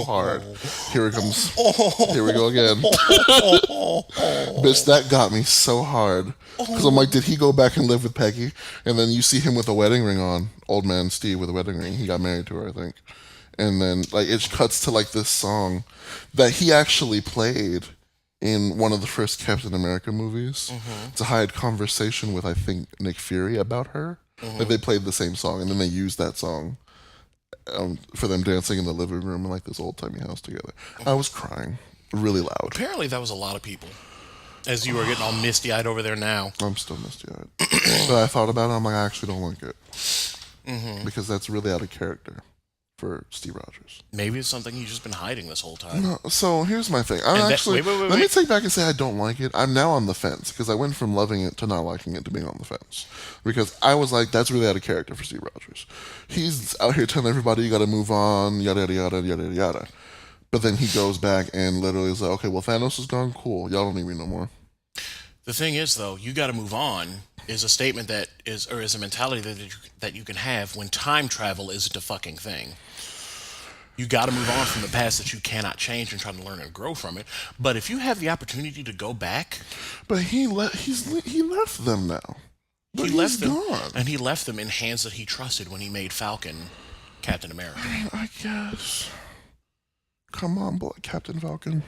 Speaker 2: hard. Here it comes. Here we go again. Bitch, that got me so hard. Because I'm like, did he go back and live with Peggy? And then you see him with a wedding ring on. Old man Steve with a wedding ring. He got married to her, I think. And then like it cuts to like this song that he actually played in one of the first Captain America movies to hide conversation with, I think, Nick Fury about her. Like they played the same song, and then they used that song for them dancing in the living room in like this old-timey house together. I was crying really loud.
Speaker 1: Apparently that was a lot of people. As you were getting all misty-eyed over there now.
Speaker 2: I'm still misty-eyed. But I thought about it, I'm like, I actually don't like it. Because that's really out of character for Steve Rogers.
Speaker 1: Maybe it's something he's just been hiding this whole time.
Speaker 2: No, so here's my thing. Let me take back and say I don't like it. I'm now on the fence because I went from loving it to not liking it to being on the fence. Because I was like, that's really out of character for Steve Rogers. He's out here telling everybody you gotta move on, yada yada yada yada yada. But then he goes back and literally is like, okay, well Thanos is gone, cool. Y'all don't need me no more.
Speaker 1: The thing is though, you gotta move on is a statement that is a mentality that you can have when time travel isn't a fucking thing. You got to move on from the past that you cannot change and try to learn and grow from it. But if you have the opportunity to go back,
Speaker 2: but he left them now. But
Speaker 1: he left them,
Speaker 2: gone.
Speaker 1: and he left them in hands that he trusted when he made Falcon Captain America.
Speaker 2: I mean, I guess. Come on, boy, Captain Falcon.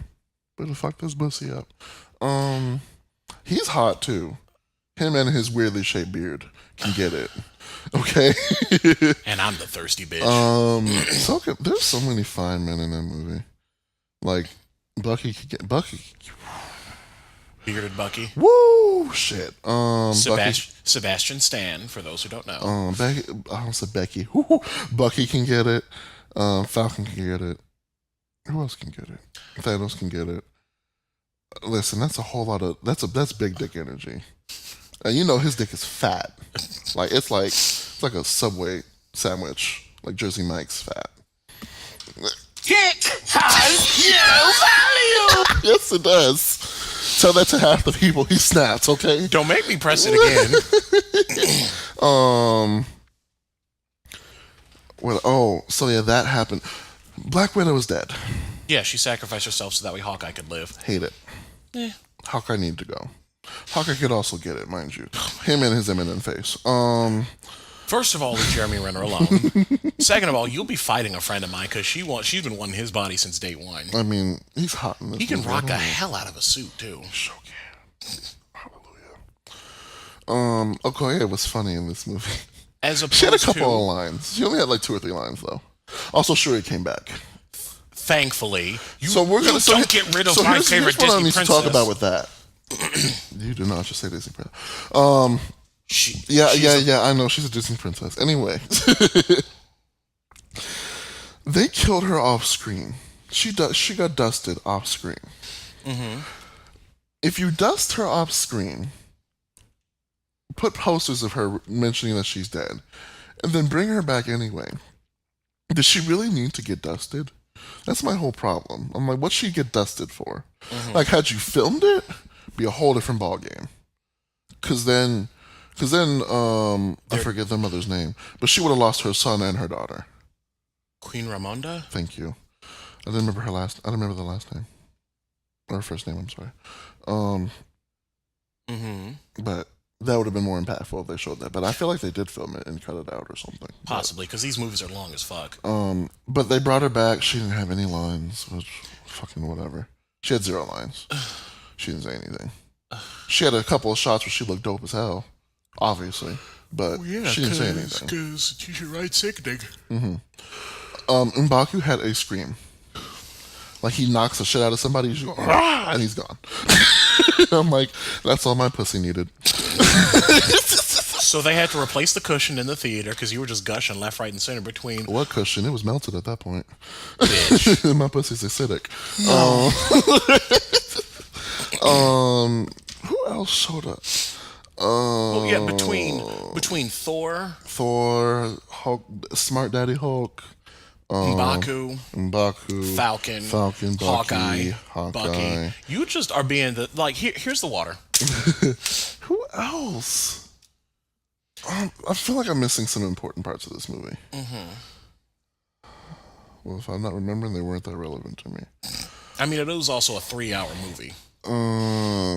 Speaker 2: Better fuck this pussy up. He's hot too. Him and his weirdly shaped beard can get it. Okay.
Speaker 1: And I'm the thirsty bitch.
Speaker 2: So there's so many fine men in that movie. Like Bucky could get Bucky.
Speaker 1: Bearded Bucky.
Speaker 2: Woo! Shit.
Speaker 1: Sebastian Stan, for those who don't know.
Speaker 2: I don't say Becky. Woo! Bucky can get it. Falcon can get it. Who else can get it? Thanos can get it. Listen, that's a whole lot of that's big dick energy. And you know his dick is fat. Like it's like a Subway sandwich. Like Jersey Mike's fat.
Speaker 3: Dick has no value!
Speaker 2: Yes, it does. Tell that to half the people he snaps, okay?
Speaker 1: Don't make me press it again.
Speaker 2: So yeah, that happened. Black Widow is dead.
Speaker 1: Yeah, she sacrificed herself so that way Hawkeye could live.
Speaker 2: Hate it. Hawkeye need to go. Hawkeye could also get it, mind you. Him and his Eminem face.
Speaker 1: First of all, leave Jeremy Renner alone. Second of all, you'll be fighting a friend of mine because she's been wanting his body since day one.
Speaker 2: I mean, he's hot in this
Speaker 1: He can
Speaker 2: movie.
Speaker 1: rock the hell out of a suit, too.
Speaker 2: So can. Hallelujah. Okoye was funny in this movie.
Speaker 1: As
Speaker 2: She had a
Speaker 1: opposed
Speaker 2: couple
Speaker 1: to,
Speaker 2: of lines. She only had like 2 or 3 lines though. Also, Shuri came back.
Speaker 1: thankfully, you,
Speaker 2: So we're gonna
Speaker 1: you don't get rid of my favorite
Speaker 2: here's what I
Speaker 1: Disney
Speaker 2: need
Speaker 1: princess.
Speaker 2: to talk about with that. You do not just say Disney princess. Yeah. I know she's a Disney princess. Anyway, they killed her off screen. She got dusted off screen.
Speaker 1: Mm-hmm.
Speaker 2: If you dust her off screen, put posters of her mentioning that she's dead, and then bring her back anyway. Does she really need to get dusted? That's my whole problem. I'm like, what's she get dusted for?
Speaker 1: Mm-hmm.
Speaker 2: Like, had you filmed it, be a whole different ballgame. Cause then, I forget their mother's name, but she would have lost her son and her daughter.
Speaker 1: Queen Ramonda?
Speaker 2: Thank you. I don't remember the last name. Or her first name, I'm sorry. But that would have been more impactful if they showed that. But I feel like they did film it and cut it out or something.
Speaker 1: Possibly, because these movies are long as fuck.
Speaker 2: But they brought her back. She didn't have any lines, which fucking whatever. She had 0 lines. She didn't say anything. She had a couple of shots where she looked dope as hell, obviously, but she didn't say anything.
Speaker 1: Because she's right sickening.
Speaker 2: M'Baku had a scream. Like he knocks the shit out of somebody, he's going, "Rah!" and he's gone. I'm like, that's all my pussy needed.
Speaker 1: So they had to replace the cushion in the theater because you were just gushing left, right, and center between.
Speaker 2: What cushion? It was melted at that point.
Speaker 1: Bitch.
Speaker 2: My pussy's acidic. Who else showed up?
Speaker 1: Well, yeah, between Thor,
Speaker 2: Hulk, Smart Daddy Hulk,
Speaker 1: M'Baku,
Speaker 2: Falcon,
Speaker 1: Hawkeye,
Speaker 2: Bucky.
Speaker 1: Bucky. You just are being the like. Here's the water.
Speaker 2: Who else? I feel like I'm missing some important parts of this movie. Well, if I'm not remembering, they weren't that relevant to me.
Speaker 1: I mean, it was also a 3-hour movie.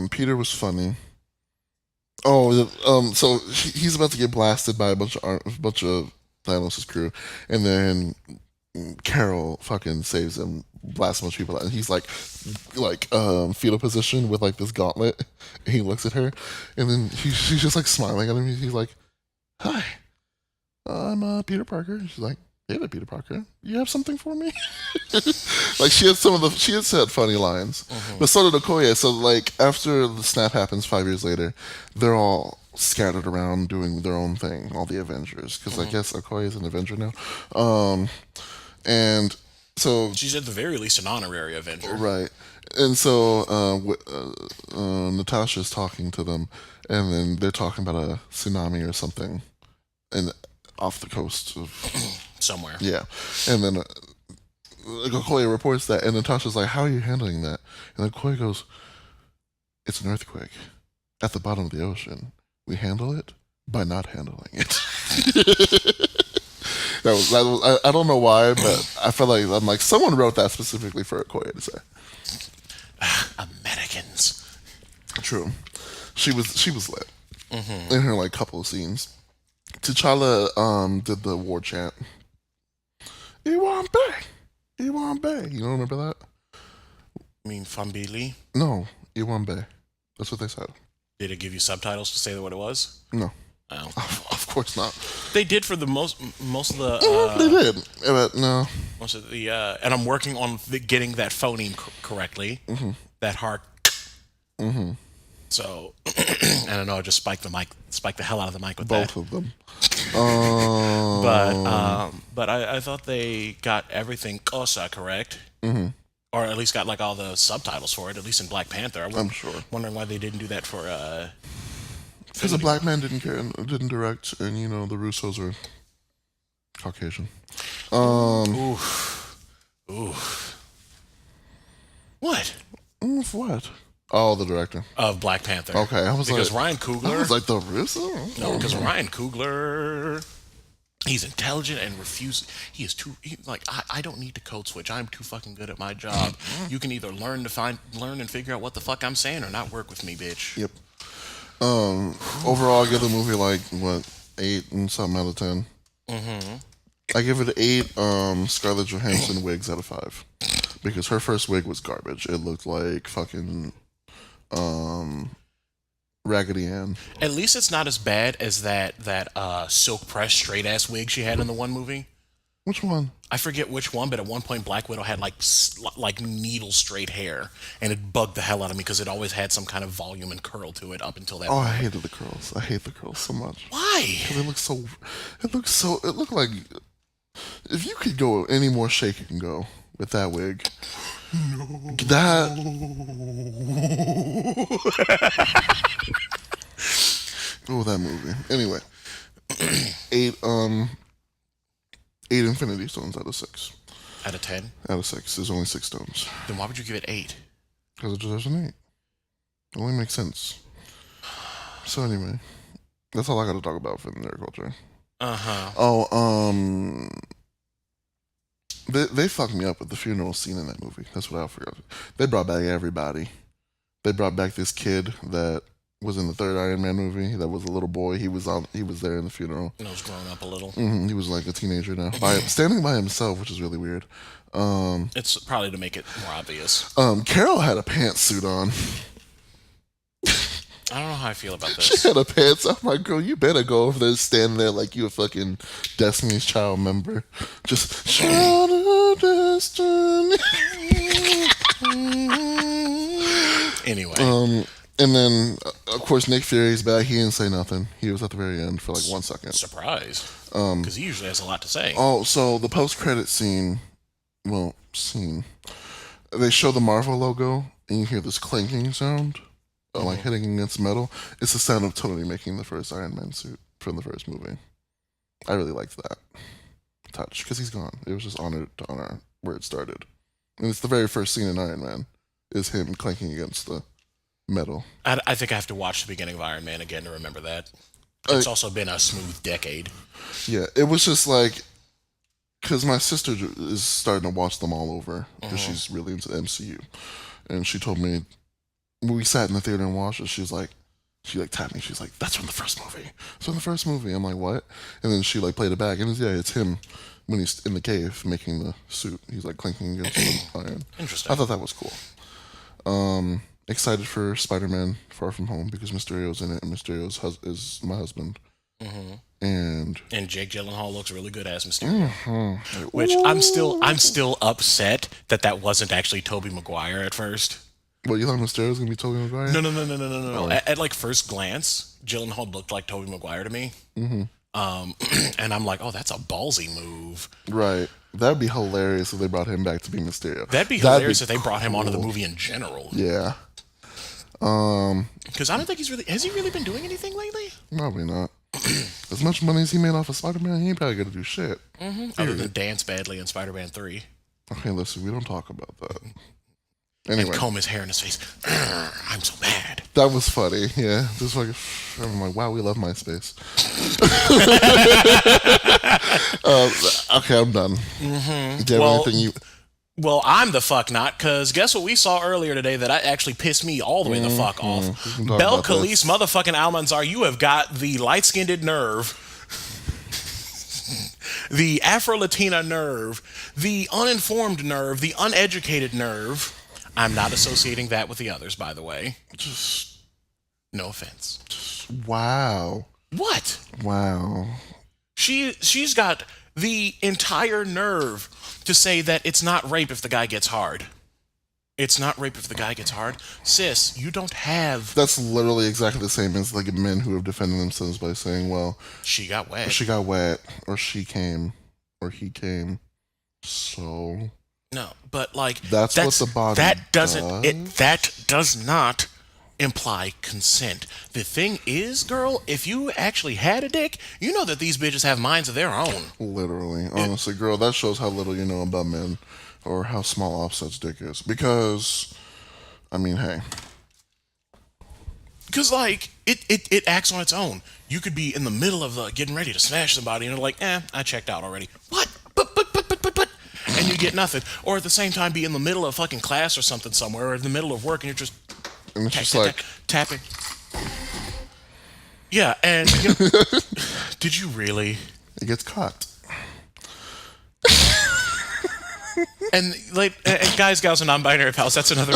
Speaker 2: Peter was funny. Oh, so he's about to get blasted by a bunch of Thanos' crew, and then Carol fucking saves him, blasts a bunch of people out, and he's like fetal position with like this gauntlet. And he looks at her, and then she's just like smiling at him. He's like, "Hi, I'm Peter Parker." She's like, "Hey there, Peter Parker. You have something for me?" Like she had said funny lines, but so did Okoye. So like after the snap happens 5 years later, they're all scattered around doing their own thing. All the Avengers, because I guess Okoye is an Avenger now. And so
Speaker 1: she's at the very least an honorary Avenger,
Speaker 2: right? And so Natasha's talking to them, and then they're talking about a tsunami or something, and off the coast of
Speaker 1: somewhere.
Speaker 2: Yeah, and then Okoye reports that, and Natasha's like, "How are you handling that?" And Okoye goes, "It's an earthquake at the bottom of the ocean. We handle it by not handling it." that was I don't know why, but I feel like I'm like someone wrote that specifically for Okoye to say.
Speaker 1: Americans.
Speaker 2: True, she was lit in her like couple of scenes. T'Challa did the war chant. Iwambe. You don't remember that?
Speaker 1: I mean, Fambili?
Speaker 2: No, Iwambe. That's what they said.
Speaker 1: Did it give you subtitles to say what it was?
Speaker 2: No.
Speaker 1: Oh.
Speaker 2: Of course not.
Speaker 1: They did for the most of the.
Speaker 2: They did, but no.
Speaker 1: Most of the, and I'm working on getting that phoneme correctly. That hard. So, I don't know. I just spiked the hell out of the mic with
Speaker 2: Both
Speaker 1: that.
Speaker 2: of them.
Speaker 1: But I thought they got everything Kosa correct. Or at least got like all the subtitles for it, at least in Black Panther.
Speaker 2: I'm sure.
Speaker 1: Wondering why they didn't do that for.
Speaker 2: Because a black man didn't didn't direct, and the Russos are Caucasian.
Speaker 1: Ooh. What?
Speaker 2: What? Oh, the director
Speaker 1: Of Black Panther.
Speaker 2: Okay, I was
Speaker 1: because
Speaker 2: like,
Speaker 1: Ryan Coogler.
Speaker 2: I was like the Russo.
Speaker 1: No, because Ryan Coogler. He's intelligent and refuses. He is too. I don't need to code switch. I'm too fucking good at my job. You can either learn and figure out what the fuck I'm saying, or not work with me, bitch.
Speaker 2: Yep. Overall, I give the movie like what 8 and something out of 10. I give it 8 Scarlett Johansson wigs out of 5 because her first wig was garbage. It looked like fucking Raggedy Ann.
Speaker 1: At least it's not as bad as that silk press straight ass wig she had in the one movie.
Speaker 2: Which one?
Speaker 1: I forget which one, but at one point Black Widow had like needle straight hair, and it bugged the hell out of me because it always had some kind of volume and curl to it up until that.
Speaker 2: Oh,
Speaker 1: moment.
Speaker 2: I hated the curls. I hate the curls so much.
Speaker 1: Why?
Speaker 2: Because it looked like if you could go any more shake, you can go with that wig. No. That. Oh, that movie. Anyway, 8 Infinity Stones out of 6.
Speaker 1: Out of 10?
Speaker 2: Out of 6. There's only 6 stones.
Speaker 1: Then why would you give it 8?
Speaker 2: Because it deserves an 8. It only makes sense. So anyway, that's all I got to talk about for the nerd culture. Oh, they fucked me up with the funeral scene in that movie. That's what I forgot. They brought back everybody. They brought back this kid that was in the third Iron Man movie. That was a little boy. He was there in the funeral.
Speaker 1: And I was growing up a little.
Speaker 2: He was like a teenager now, standing by himself, which is really weird.
Speaker 1: It's probably to make it more obvious.
Speaker 2: Carol had a pantsuit on.
Speaker 1: I don't know how I feel about this.
Speaker 2: She had a pants. I'm like, girl, you better go over there and stand there like you a fucking Destiny's Child member. Just shout of destiny.
Speaker 1: Anyway.
Speaker 2: And then, of course, Nick Fury's back. He didn't say nothing. He was at the very end for like 1 second.
Speaker 1: Surprise. Because he usually has a lot to say.
Speaker 2: Oh, so the post-credit scene. They show the Marvel logo, and you hear this clanking sound. Like hitting against metal. It's the sound of Tony making the first Iron Man suit from the first movie. I really liked that touch because he's gone. It was just honored to honor where it started, and it's the very first scene in Iron Man is him clanking against the metal.
Speaker 1: I think I have to watch the beginning of Iron Man again to remember that. It's also been a smooth decade.
Speaker 2: Yeah, it was just like because my sister is starting to watch them all over because she's really into the MCU, and she told me. When we sat in the theater and watched it, she tapped me. She's like, "That's from the first movie. It's from the first movie." I'm like, "What?" And then she like played it back, and it's him when he's in the cave making the suit. He's like clinking against the iron.
Speaker 1: Interesting.
Speaker 2: I thought that was cool. Excited for Spider-Man: Far From Home because Mysterio's in it, and Mysterio's is my husband. And
Speaker 1: Jake Gyllenhaal looks really good as Mysterio. Which I'm still upset that wasn't actually Tobey Maguire at first.
Speaker 2: Well, you thought Mysterio was going to be Tobey Maguire?
Speaker 1: No.
Speaker 2: Oh.
Speaker 1: At like first glance, Gyllenhaal looked like Tobey Maguire to me. And I'm like, oh, that's a ballsy move.
Speaker 2: Right. That'd be hilarious if they brought him back to be Mysterio.
Speaker 1: That'd be hilarious if they brought him onto the movie in general.
Speaker 2: Yeah.
Speaker 1: Because I don't think has he really been doing anything lately?
Speaker 2: Probably not. As much money as he made off of Spider-Man, he ain't probably gonna do shit.
Speaker 1: Other than dance badly in Spider-Man 3.
Speaker 2: Okay, listen, we don't talk about that. Anyway.
Speaker 1: And comb his hair in his face. I'm so mad.
Speaker 2: That was funny, yeah. Just like, I'm like, wow, we love MySpace. Okay, I'm done. Do you have anything you...
Speaker 1: Well, I'm the fuck not, because guess what we saw earlier today that actually pissed me all the way the fuck off? Bel Khalees motherfucking Almanzar, you have got the light-skinned nerve, the Afro-Latina nerve, the uninformed nerve, the uneducated nerve. I'm not associating that with the others, by the way.
Speaker 2: Just...
Speaker 1: No offense.
Speaker 2: Wow.
Speaker 1: What?
Speaker 2: Wow.
Speaker 1: She's got the entire nerve to say that it's not rape if the guy gets hard. It's not rape if the guy gets hard. Sis, you don't have...
Speaker 2: That's literally exactly the same as like men who have defended themselves by saying, well...
Speaker 1: She got wet.
Speaker 2: She got wet, or she came, or he came, so...
Speaker 1: No, but like...
Speaker 2: That's what the body does.
Speaker 1: That does not imply consent. The thing is, girl, if you actually had a dick, you know that these bitches have minds of their own.
Speaker 2: Literally. Honestly, girl, that shows how little you know about men or how small Offset's dick is. Because, I mean, hey.
Speaker 1: Because, like, it acts on its own. You could be in the middle of getting ready to smash somebody and you're like, I checked out already. What? But. And you get nothing. Or at the same time be in the middle of fucking class or something somewhere, or in the middle of work and you're just...
Speaker 2: And it's just like...
Speaker 1: tapping. Yeah, and... You know, did you really?
Speaker 2: It gets caught.
Speaker 1: And, like, and guys, gals, and non-binary pals, that's another...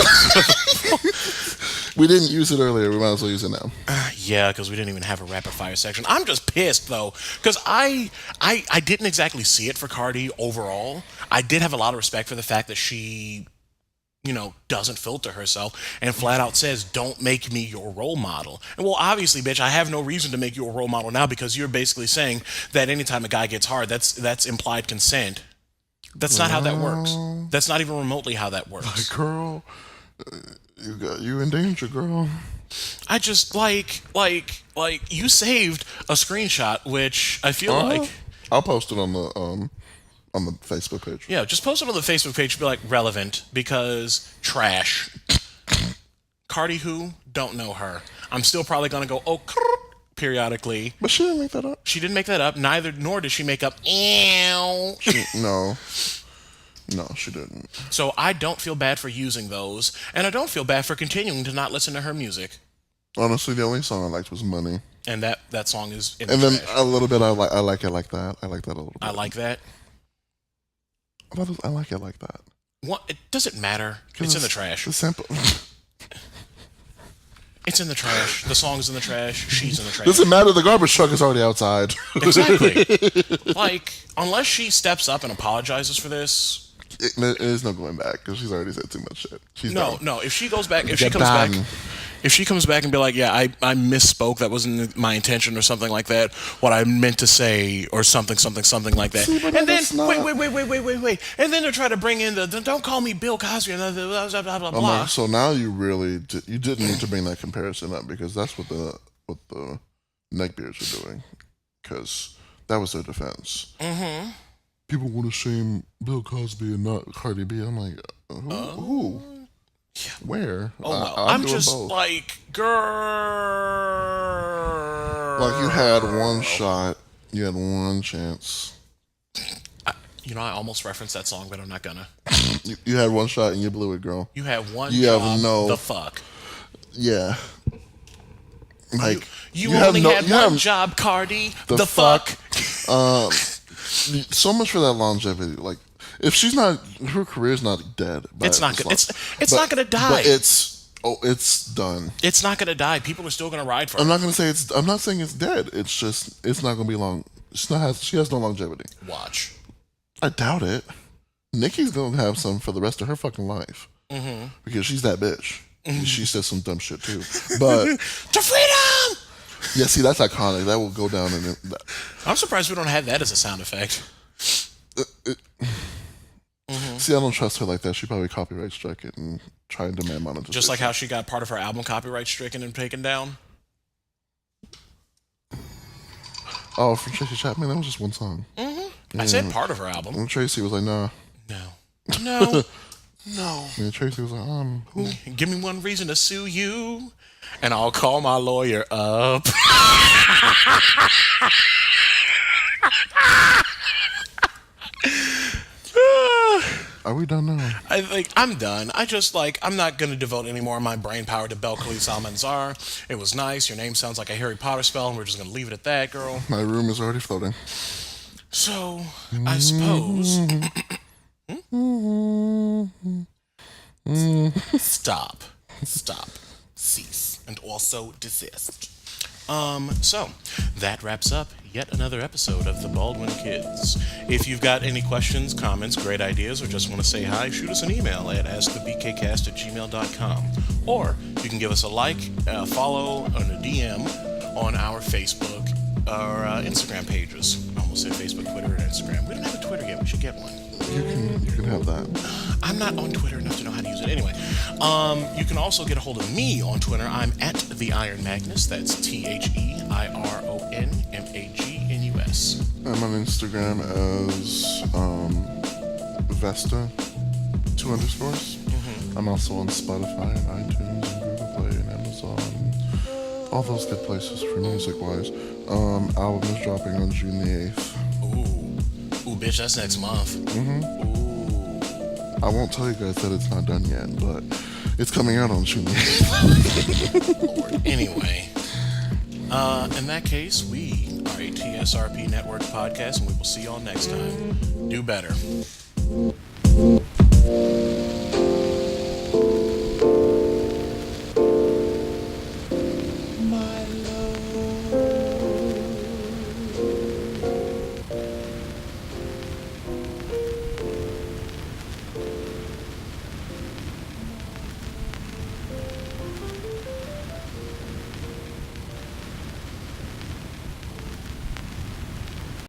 Speaker 2: We didn't use it earlier. We might as well use it now.
Speaker 1: Yeah, because we didn't even have a rapid fire section. I'm just pissed though, because I didn't exactly see it for Cardi overall. I did have a lot of respect for the fact that she, doesn't filter herself and flat out says, "Don't make me your role model." And well, obviously, bitch, I have no reason to make you a role model now because you're basically saying that anytime a guy gets hard, that's implied consent. That's not how that works. That's not even remotely how that works.
Speaker 2: Girl, you in danger, girl.
Speaker 1: I just like you saved a screenshot, which I feel like
Speaker 2: I'll post it on the Facebook page.
Speaker 1: yeah, just post it on the Facebook page. Be like relevant because trash. Cardi who? Don't know her. I'm still probably gonna go periodically.
Speaker 2: But she didn't make that up.
Speaker 1: She didn't make that up. Nor did she make up. Ew.
Speaker 2: No, she didn't.
Speaker 1: So I don't feel bad for using those, and I don't feel bad for continuing to not listen to her music.
Speaker 2: Honestly, the only song I liked was "Money,"
Speaker 1: And that song is in
Speaker 2: and
Speaker 1: the
Speaker 2: then
Speaker 1: trash.
Speaker 2: a little bit I like it like that. I like that a little bit.
Speaker 1: I like that.
Speaker 2: I like it like that.
Speaker 1: What? It doesn't matter. It's in the trash.
Speaker 2: The sample.
Speaker 1: It's in the trash. The song's in the trash. She's in the trash.
Speaker 2: Doesn't matter. The garbage truck is already outside.
Speaker 1: Exactly. Like, unless she steps up and apologizes for this.
Speaker 2: There's no going back because she's already said too much shit. She's done.
Speaker 1: No. If she goes back,
Speaker 2: Done.
Speaker 1: if she comes back and be like, yeah, I misspoke. That wasn't my intention or something like that. What I meant to say or something like that.
Speaker 2: See, but
Speaker 1: and then
Speaker 2: that's not-
Speaker 1: wait. And then they're trying to bring in the don't call me Bill Cosby and blah blah blah blah blah.
Speaker 2: So now you really you didn't need to bring that comparison up because that's what the neckbeards are doing because that was their defense. Mm-hmm. People want to shame Bill Cosby and not Cardi B. I'm like, who? Where?
Speaker 1: Oh well,
Speaker 2: I'm
Speaker 1: I'm
Speaker 2: doing
Speaker 1: just
Speaker 2: both.
Speaker 1: like, girl.
Speaker 2: Like you had one shot, you had one chance.
Speaker 1: I almost referenced that song, but I'm not gonna.
Speaker 2: You had one shot and you blew it, girl.
Speaker 1: You had one
Speaker 2: You
Speaker 1: job.
Speaker 2: have no-
Speaker 1: The fuck.
Speaker 2: Yeah. Like
Speaker 1: You
Speaker 2: have
Speaker 1: only
Speaker 2: no-
Speaker 1: had
Speaker 2: you
Speaker 1: one
Speaker 2: have-
Speaker 1: job, Cardi.
Speaker 2: The
Speaker 1: The fuck.
Speaker 2: So much for that longevity. Like, if she's not, her career's not dead.
Speaker 1: It's not gonna. It's not gonna die.
Speaker 2: But it's done.
Speaker 1: It's not gonna die. People are still gonna ride for
Speaker 2: I'm
Speaker 1: it.
Speaker 2: not gonna say it's. I'm not saying it's dead. It's just it's not gonna be long. She has no longevity.
Speaker 1: Watch.
Speaker 2: I doubt it. Nikki's gonna have some for the rest of her fucking life because she's that bitch. She says some dumb shit too. But
Speaker 1: To freedom.
Speaker 2: yeah, see, that's iconic. That will go down in.
Speaker 1: I'm surprised we don't have that as a sound effect.
Speaker 2: See, I don't trust her like that. She probably copyright strike it and try and demand monetization.
Speaker 1: Just like how she got part of her album copyright stricken and taken down.
Speaker 2: Oh, from Tracy Chapman, that was just one song.
Speaker 1: I said part of her album.
Speaker 2: And Tracy was like, nah.
Speaker 1: No.
Speaker 2: And Tracy was like, who?
Speaker 1: Give me one reason to sue you, and I'll call my lawyer up.
Speaker 2: Are we done now?
Speaker 1: I think I'm done. I'm not going to devote any more of my brain power to Belcalis Salmanzar. It was nice. Your name sounds like a Harry Potter spell, and we're just going to leave it at that, girl.
Speaker 2: My room is already floating.
Speaker 1: So, I suppose. Stop. Cease. And also desist. So, that wraps up yet another episode of the Baldwin Kids. If you've got any questions, comments, great ideas, or just want to say hi, shoot us an email at askthebkcast@gmail.com. Or you can give us a like, a follow, and a DM on our Facebook or Instagram pages. I almost said Facebook, Twitter, and Instagram. We don't have a Twitter yet. We should get one.
Speaker 2: You can have that.
Speaker 1: I'm not on Twitter enough to know how to use it. Anyway, you can also get a hold of me on Twitter. I'm at the Iron Magnus. That's TheIronMagnus.
Speaker 2: I'm on Instagram as Vesta, 2 underscores. I'm also on Spotify and iTunes and Google Play and Amazon. All those good places for music-wise. Album is dropping on June the 8th.
Speaker 1: Ooh, bitch, that's next month. Ooh.
Speaker 2: I won't tell you guys that it's not done yet, but it's coming out on June the 8th.
Speaker 1: Lord. Anyway, in that case, we are a TSRP Network podcast, and we will see y'all next time. Do better.